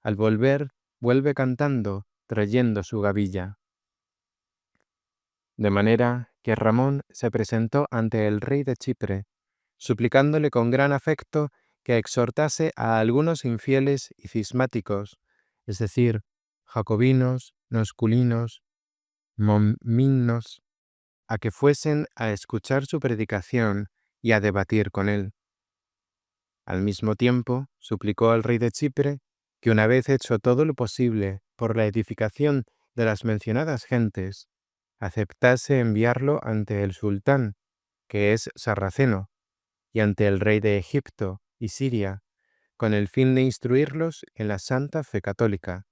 al volver vuelve cantando, trayendo su gavilla». De manera que Ramón se presentó ante el rey de Chipre, suplicándole con gran afecto que exhortase a algunos infieles y cismáticos, es decir, jacobinos, nosculinos, momimnos, a que fuesen a escuchar su predicación y a debatir con él. Al mismo tiempo, suplicó al rey de Chipre que, una vez hecho todo lo posible por la edificación de las mencionadas gentes, aceptase enviarlo ante el sultán, que es sarraceno, y ante el rey de Egipto y Siria, con el fin de instruirlos en la santa fe católica.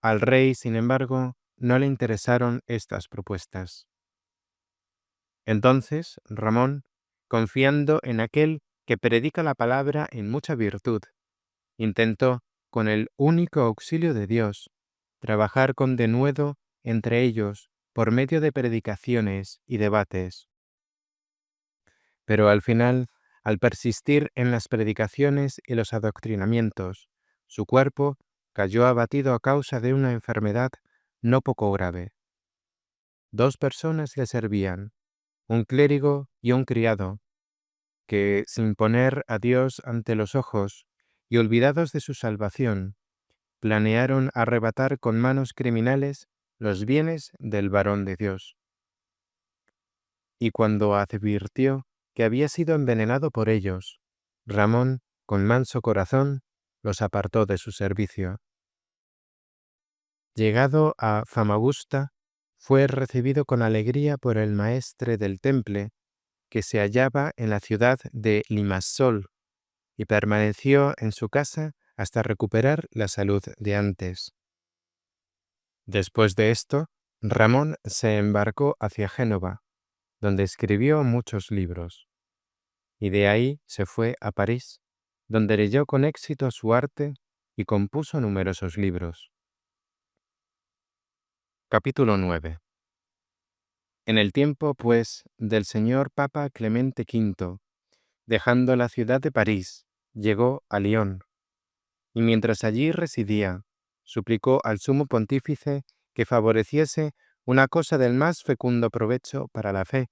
Al rey, sin embargo, no le interesaron estas propuestas. Entonces Ramón, confiando en aquel que predica la palabra en mucha virtud, intentó, con el único auxilio de Dios, trabajar con denuedo entre ellos por medio de predicaciones y debates. Pero al final, al persistir en las predicaciones y los adoctrinamientos, su cuerpo cayó abatido a causa de una enfermedad no poco grave. 2 personas le servían, un clérigo y un criado, que, sin poner a Dios ante los ojos y olvidados de su salvación, planearon arrebatar con manos criminales los bienes del varón de Dios. Y cuando advirtió que había sido envenenado por ellos, Ramón, con manso corazón, los apartó de su servicio. Llegado a Famagusta, fue recibido con alegría por el maestre del temple, que se hallaba en la ciudad de Limassol, y permaneció en su casa hasta recuperar la salud de antes. Después de esto, Ramón se embarcó hacia Génova, donde escribió muchos libros, y de ahí se fue a París, donde leyó con éxito su arte y compuso numerosos libros. Capítulo 9. En el tiempo, pues, del señor Papa Clemente V, dejando la ciudad de París, llegó a Lyon, y mientras allí residía, suplicó al sumo pontífice que favoreciese una cosa del más fecundo provecho para la fe,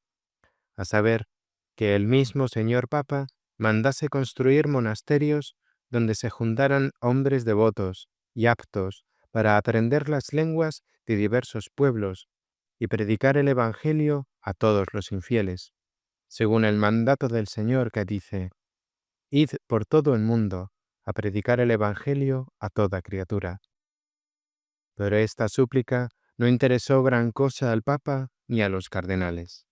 a saber, que el mismo señor Papa mandase construir monasterios donde se juntaran hombres devotos y aptos para aprender las lenguas de diversos pueblos y predicar el Evangelio a todos los infieles, según el mandato del Señor que dice: «Id por todo el mundo a predicar el Evangelio a toda criatura». Pero esta súplica no interesó gran cosa al Papa ni a los cardenales.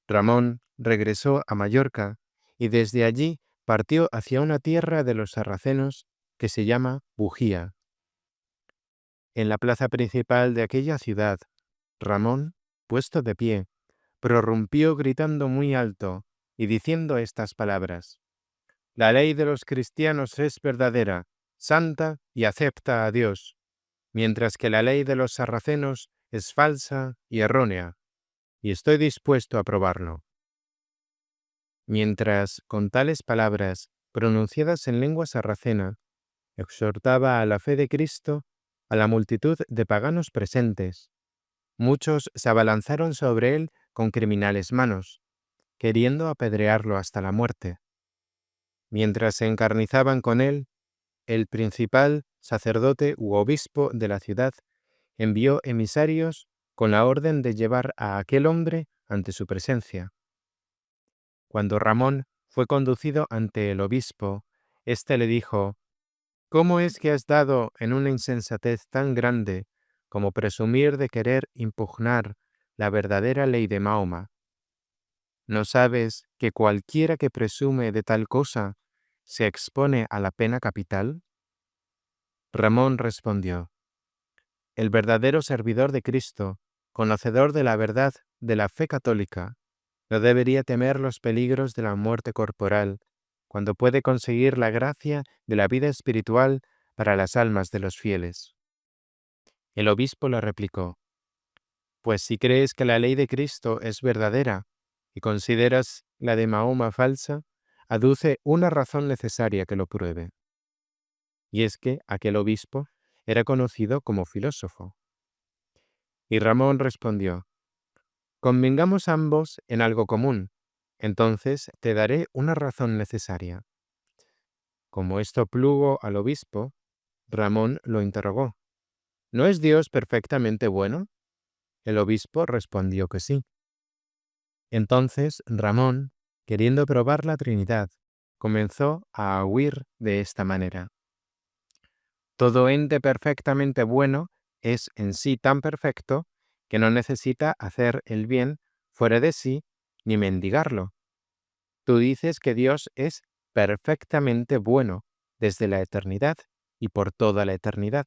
Ramón regresó a Mallorca y desde allí partió hacia una tierra de los sarracenos que se llama Bujía. En la plaza principal de aquella ciudad, Ramón, puesto de pie, prorrumpió gritando muy alto y diciendo estas palabras: «La ley de los cristianos es verdadera, santa y acepta a Dios, mientras que la ley de los sarracenos es falsa y errónea, y estoy dispuesto a probarlo». Mientras, con tales palabras, pronunciadas en lengua sarracena, exhortaba a la fe de Cristo a la multitud de paganos presentes, muchos se abalanzaron sobre él con criminales manos, queriendo apedrearlo hasta la muerte. Mientras se encarnizaban con él, el principal sacerdote u obispo de la ciudad envió emisarios con la orden de llevar a aquel hombre ante su presencia. Cuando Ramón fue conducido ante el obispo, éste le dijo: «¿Cómo es que has dado en una insensatez tan grande como presumir de querer impugnar la verdadera ley de Mahoma? ¿No sabes que cualquiera que presume de tal cosa se expone a la pena capital?» Ramón respondió: «El verdadero servidor de Cristo, conocedor de la verdad de la fe católica, no debería temer los peligros de la muerte corporal, cuando puede conseguir la gracia de la vida espiritual para las almas de los fieles». El obispo le replicó: «Pues si crees que la ley de Cristo es verdadera y consideras la de Mahoma falsa, aduce una razón necesaria que lo pruebe». Y es que aquel obispo era conocido como filósofo. Y Ramón respondió: «Convengamos ambos en algo común, entonces te daré una razón necesaria». Como esto plugo al obispo, Ramón lo interrogó: «¿No es Dios perfectamente bueno?». El obispo respondió que sí. Entonces Ramón, queriendo probar la Trinidad, comenzó a huir de esta manera: «Todo ente perfectamente bueno es en sí tan perfecto que no necesita hacer el bien fuera de sí ni mendigarlo. Tú dices que Dios es perfectamente bueno desde la eternidad y por toda la eternidad.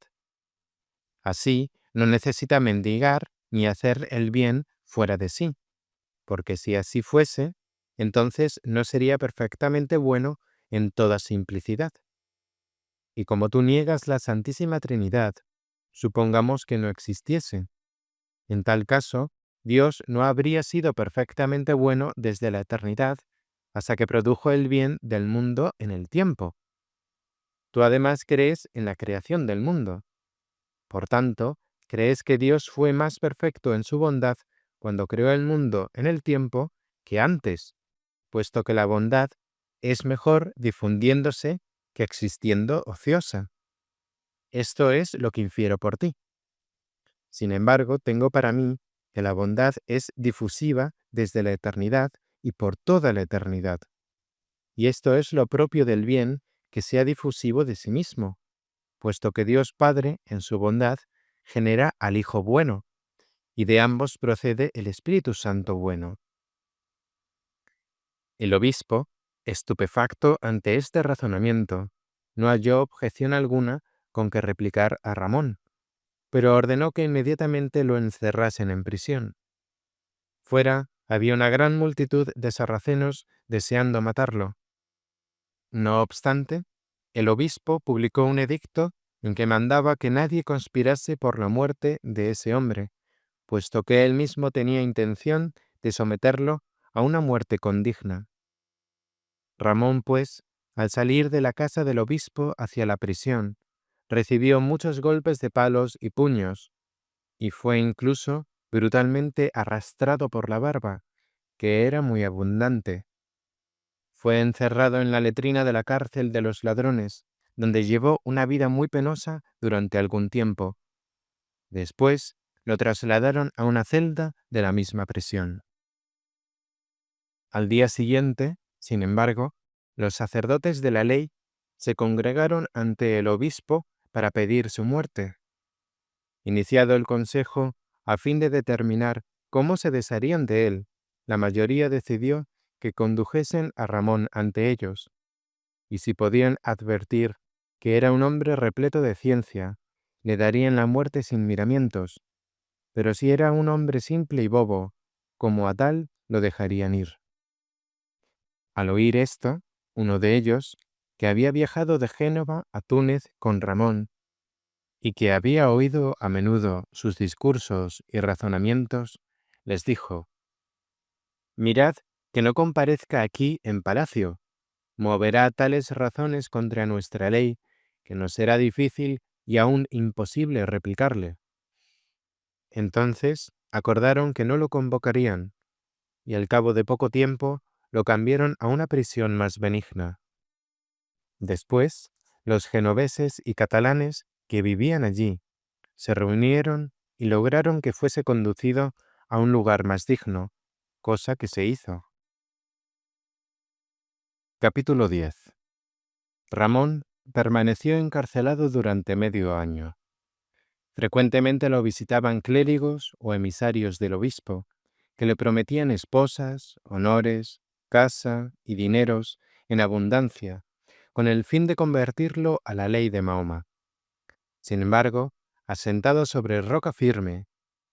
Así, no necesita mendigar ni hacer el bien fuera de sí, porque si así fuese, entonces no sería perfectamente bueno en toda simplicidad. Y como tú niegas la Santísima Trinidad, supongamos que no existiese. En tal caso, Dios no habría sido perfectamente bueno desde la eternidad hasta que produjo el bien del mundo en el tiempo. Tú además crees en la creación del mundo. Por tanto, crees que Dios fue más perfecto en su bondad cuando creó el mundo en el tiempo que antes, puesto que la bondad es mejor difundiéndose que existiendo ociosa. Esto es lo que infiero por ti. Sin embargo, tengo para mí que la bondad es difusiva desde la eternidad y por toda la eternidad. Y esto es lo propio del bien, que sea difusivo de sí mismo, puesto que Dios Padre, en su bondad, genera al Hijo bueno, y de ambos procede el Espíritu Santo bueno. El obispo, estupefacto ante este razonamiento, no halló objeción alguna con que replicar a Ramón, pero ordenó que inmediatamente lo encerrasen en prisión. Fuera había una gran multitud de sarracenos deseando matarlo. No obstante, el obispo publicó un edicto en que mandaba que nadie conspirase por la muerte de ese hombre, puesto que él mismo tenía intención de someterlo a una muerte condigna. Ramón, pues, al salir de la casa del obispo hacia la prisión, recibió muchos golpes de palos y puños, y fue incluso brutalmente arrastrado por la barba, que era muy abundante. Fue encerrado en la letrina de la cárcel de los ladrones, donde llevó una vida muy penosa durante algún tiempo. Después lo trasladaron a una celda de la misma prisión. Al día siguiente, sin embargo, los sacerdotes de la ley se congregaron ante el obispo para pedir su muerte. Iniciado el consejo, a fin de determinar cómo se desharían de él, la mayoría decidió que condujesen a Ramón ante ellos, y si podían advertir que era un hombre repleto de ciencia, le darían la muerte sin miramientos, pero si era un hombre simple y bobo, como a tal lo dejarían ir. Al oír esto, uno de ellos, que había viajado de Génova a Túnez con Ramón, y que había oído a menudo sus discursos y razonamientos, les dijo: «Mirad que no comparezca aquí en palacio. Moverá tales razones contra nuestra ley que nos será difícil y aún imposible replicarle». Entonces acordaron que no lo convocarían, y al cabo de poco tiempo lo cambiaron a una prisión más benigna. Después, los genoveses y catalanes que vivían allí se reunieron y lograron que fuese conducido a un lugar más digno, cosa que se hizo. Capítulo 10. Ramón permaneció encarcelado durante medio año. Frecuentemente lo visitaban clérigos o emisarios del obispo, que le prometían esposas, honores, casa y dineros en abundancia, con el fin de convertirlo a la ley de Mahoma. Sin embargo, asentado sobre roca firme,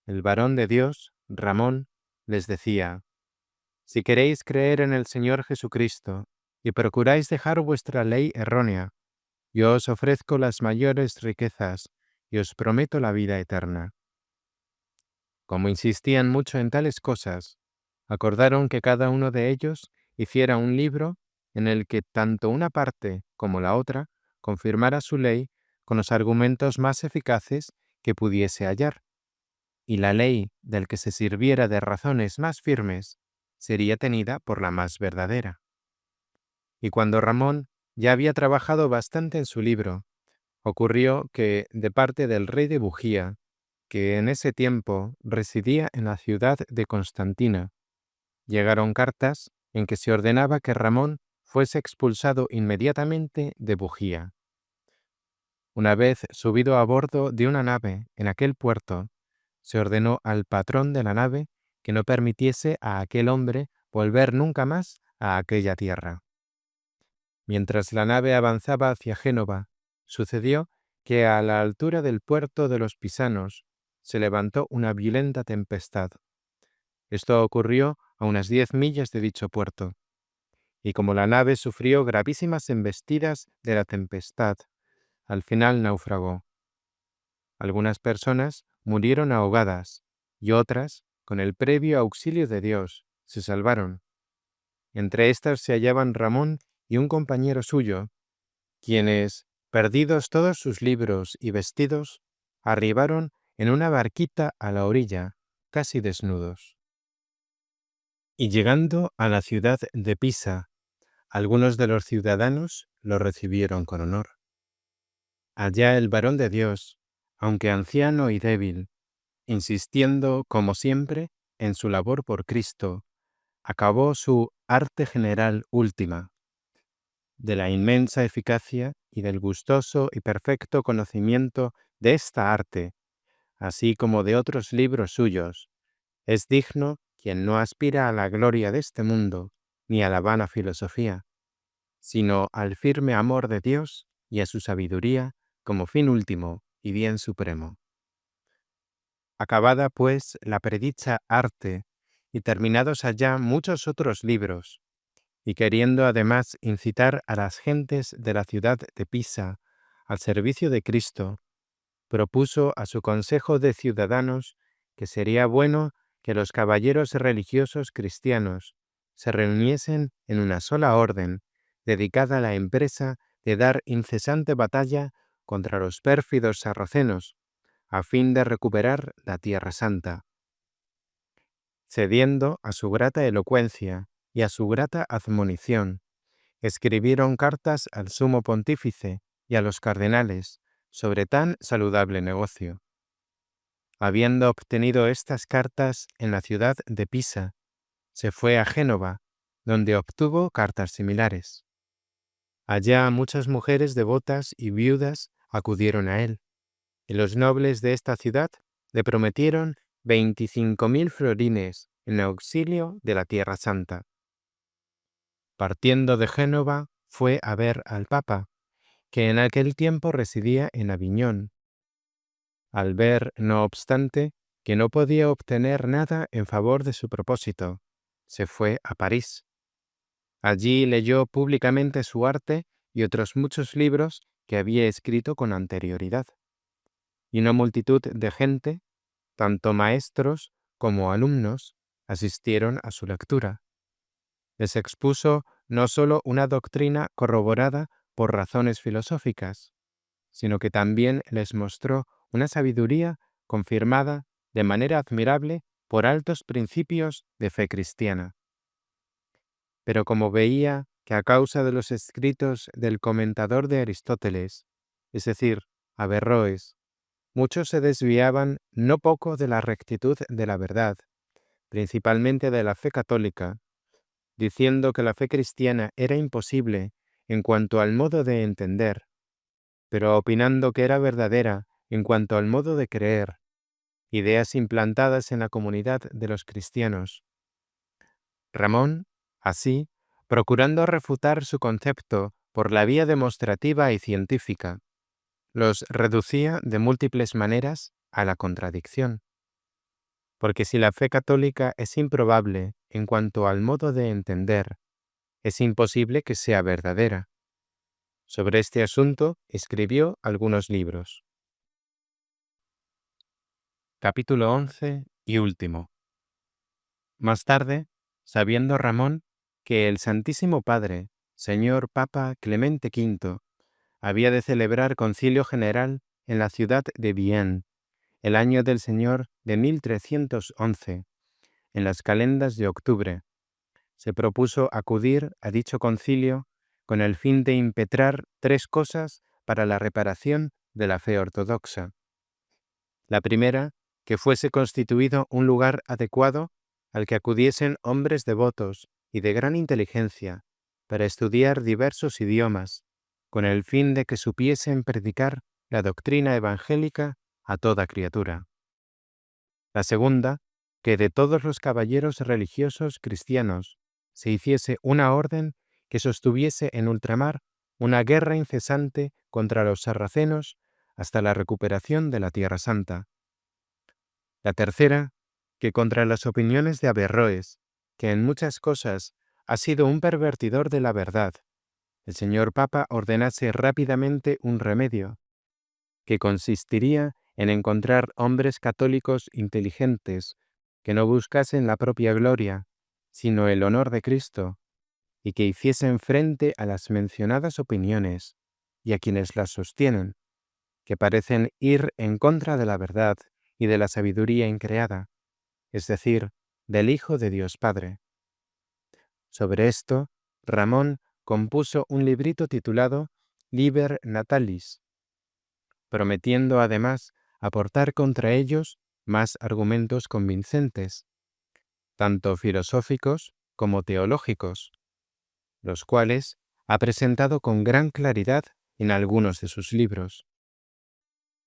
el varón de Dios, Ramón, les decía: «Si queréis creer en el Señor Jesucristo y procuráis dejar vuestra ley errónea, yo os ofrezco las mayores riquezas y os prometo la vida eterna». Como insistían mucho en tales cosas, acordaron que cada uno de ellos hiciera un libro en el que tanto una parte como la otra confirmara su ley con los argumentos más eficaces que pudiese hallar, y la ley del que se sirviera de razones más firmes sería tenida por la más verdadera. Y cuando Ramón ya había trabajado bastante en su libro, ocurrió que, de parte del rey de Bugía, que en ese tiempo residía en la ciudad de Constantina, llegaron cartas en que se ordenaba que Ramón fuese expulsado inmediatamente de Bugía. Una vez subido a bordo de una nave en aquel puerto, se ordenó al patrón de la nave que no permitiese a aquel hombre volver nunca más a aquella tierra. Mientras la nave avanzaba hacia Génova, sucedió que a la altura del puerto de los Pisanos se levantó una violenta tempestad. Esto ocurrió a unas 10 millas de dicho puerto, y como la nave sufrió gravísimas embestidas de la tempestad, al final naufragó. Algunas personas murieron ahogadas y otras, con el previo auxilio de Dios, se salvaron. Entre estas se hallaban Ramón y un compañero suyo, quienes, perdidos todos sus libros y vestidos, arribaron en una barquita a la orilla, casi desnudos. Y llegando a la ciudad de Pisa, algunos de los ciudadanos lo recibieron con honor. Allá el varón de Dios, aunque anciano y débil, insistiendo, como siempre, en su labor por Cristo, acabó su arte general última. De la inmensa eficacia y del gustoso y perfecto conocimiento de esta arte, así como de otros libros suyos, es digno quien no aspira a la gloria de este mundo, ni a la vana filosofía, sino al firme amor de Dios y a su sabiduría como fin último y bien supremo. Acabada, pues, la predicha arte, y terminados allá muchos otros libros, y queriendo además incitar a las gentes de la ciudad de Pisa al servicio de Cristo, propuso a su consejo de ciudadanos que sería bueno que los caballeros religiosos cristianos se reuniesen en una sola orden, dedicada a la empresa de dar incesante batalla contra los pérfidos sarracenos, a fin de recuperar la Tierra Santa. Cediendo a su grata elocuencia y a su grata admonición, escribieron cartas al sumo pontífice y a los cardenales sobre tan saludable negocio. Habiendo obtenido estas cartas en la ciudad de Pisa, se fue a Génova, donde obtuvo cartas similares. Allá muchas mujeres devotas y viudas acudieron a él, y los nobles de esta ciudad le prometieron 25.000 florines en auxilio de la Tierra Santa. Partiendo de Génova, fue a ver al Papa, que en aquel tiempo residía en Aviñón. Al ver, no obstante, que no podía obtener nada en favor de su propósito, se fue a París. Allí leyó públicamente su arte y otros muchos libros que había escrito con anterioridad. Y una multitud de gente, tanto maestros como alumnos, asistieron a su lectura. Les expuso no sólo una doctrina corroborada por razones filosóficas, sino que también les mostró una sabiduría confirmada de manera admirable por altos principios de fe cristiana. Pero como veía que a causa de los escritos del comentador de Aristóteles, es decir, Averroes, muchos se desviaban no poco de la rectitud de la verdad, principalmente de la fe católica, diciendo que la fe cristiana era imposible en cuanto al modo de entender, pero opinando que era verdadera en cuanto al modo de creer, ideas implantadas en la comunidad de los cristianos. Ramón, así, procurando refutar su concepto por la vía demostrativa y científica, los reducía de múltiples maneras a la contradicción. Porque si la fe católica es improbable en cuanto al modo de entender, es imposible que sea verdadera. Sobre este asunto escribió algunos libros. Capítulo 11 y último. Más tarde, sabiendo Ramón que el Santísimo Padre, señor Papa Clemente V, había de celebrar concilio general en la ciudad de Vienne, el año del Señor de 1311, en las calendas de octubre, se propuso acudir a dicho concilio con el fin de impetrar 3 cosas para la reparación de la fe ortodoxa. La primera, que fuese constituido un lugar adecuado al que acudiesen hombres devotos y de gran inteligencia para estudiar diversos idiomas, con el fin de que supiesen predicar la doctrina evangélica a toda criatura. La segunda, que de todos los caballeros religiosos cristianos se hiciese una orden que sostuviese en ultramar una guerra incesante contra los sarracenos hasta la recuperación de la Tierra Santa. La tercera, que contra las opiniones de Averroes, que en muchas cosas ha sido un pervertidor de la verdad, el señor Papa ordenase rápidamente un remedio, que consistiría en encontrar hombres católicos inteligentes que no buscasen la propia gloria, sino el honor de Cristo, y que hiciesen frente a las mencionadas opiniones y a quienes las sostienen, que parecen ir en contra de la verdad y de la sabiduría increada, es decir, del Hijo de Dios Padre. Sobre esto, Ramón compuso un librito titulado Liber Natalis, prometiendo además aportar contra ellos más argumentos convincentes, tanto filosóficos como teológicos, los cuales ha presentado con gran claridad en algunos de sus libros.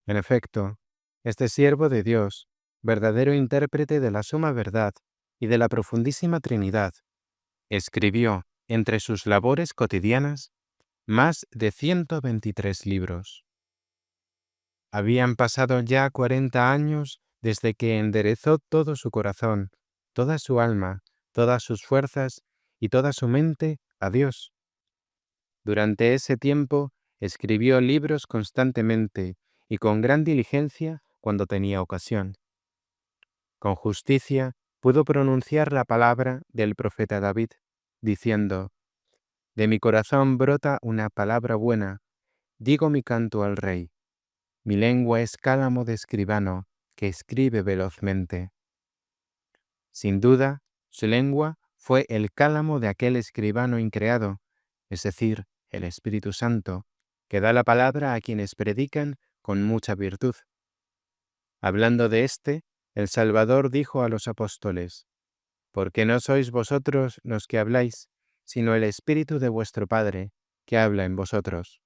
En efecto, este siervo de Dios, verdadero intérprete de la suma verdad y de la profundísima Trinidad, escribió, entre sus labores cotidianas, más de 123 libros. Habían pasado ya 40 años desde que enderezó todo su corazón, toda su alma, todas sus fuerzas y toda su mente a Dios. Durante ese tiempo escribió libros constantemente y con gran diligencia cuando tenía ocasión. Con justicia pudo pronunciar la palabra del profeta David, diciendo: «De mi corazón brota una palabra buena, digo mi canto al Rey. Mi lengua es cálamo de escribano que escribe velozmente». Sin duda, su lengua fue el cálamo de aquel escribano increado, es decir, el Espíritu Santo, que da la palabra a quienes predican con mucha virtud. Hablando de éste, el Salvador dijo a los apóstoles: «Porque no sois vosotros los que habláis, sino el Espíritu de vuestro Padre, que habla en vosotros».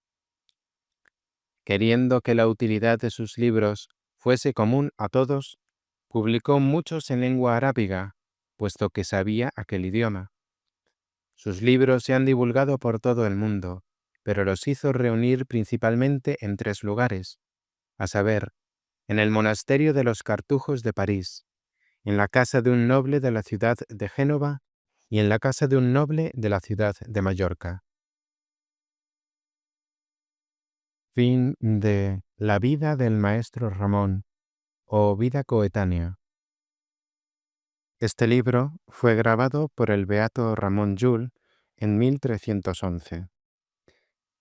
Queriendo que la utilidad de sus libros fuese común a todos, publicó muchos en lengua arábiga, puesto que sabía aquel idioma. Sus libros se han divulgado por todo el mundo, pero los hizo reunir principalmente en 3 lugares, a saber, en el monasterio de los Cartujos de París, en la casa de un noble de la ciudad de Génova y en la casa de un noble de la ciudad de Mallorca. Fin de La vida del maestro Ramón, o Vida coetánea. Este libro fue grabado por el beato Ramón Llull en 1311.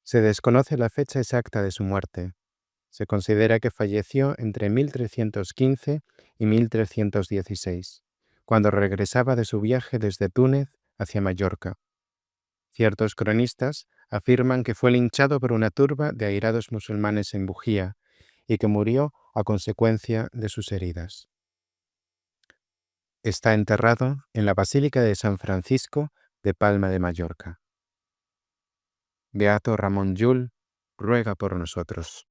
Se desconoce la fecha exacta de su muerte. Se considera que falleció entre 1315 y 1316, cuando regresaba de su viaje desde Túnez hacia Mallorca. Ciertos cronistas afirman que fue linchado por una turba de airados musulmanes en Bujía y que murió a consecuencia de sus heridas. Está enterrado en la Basílica de San Francisco de Palma de Mallorca. Beato Ramón Llull, ruega por nosotros.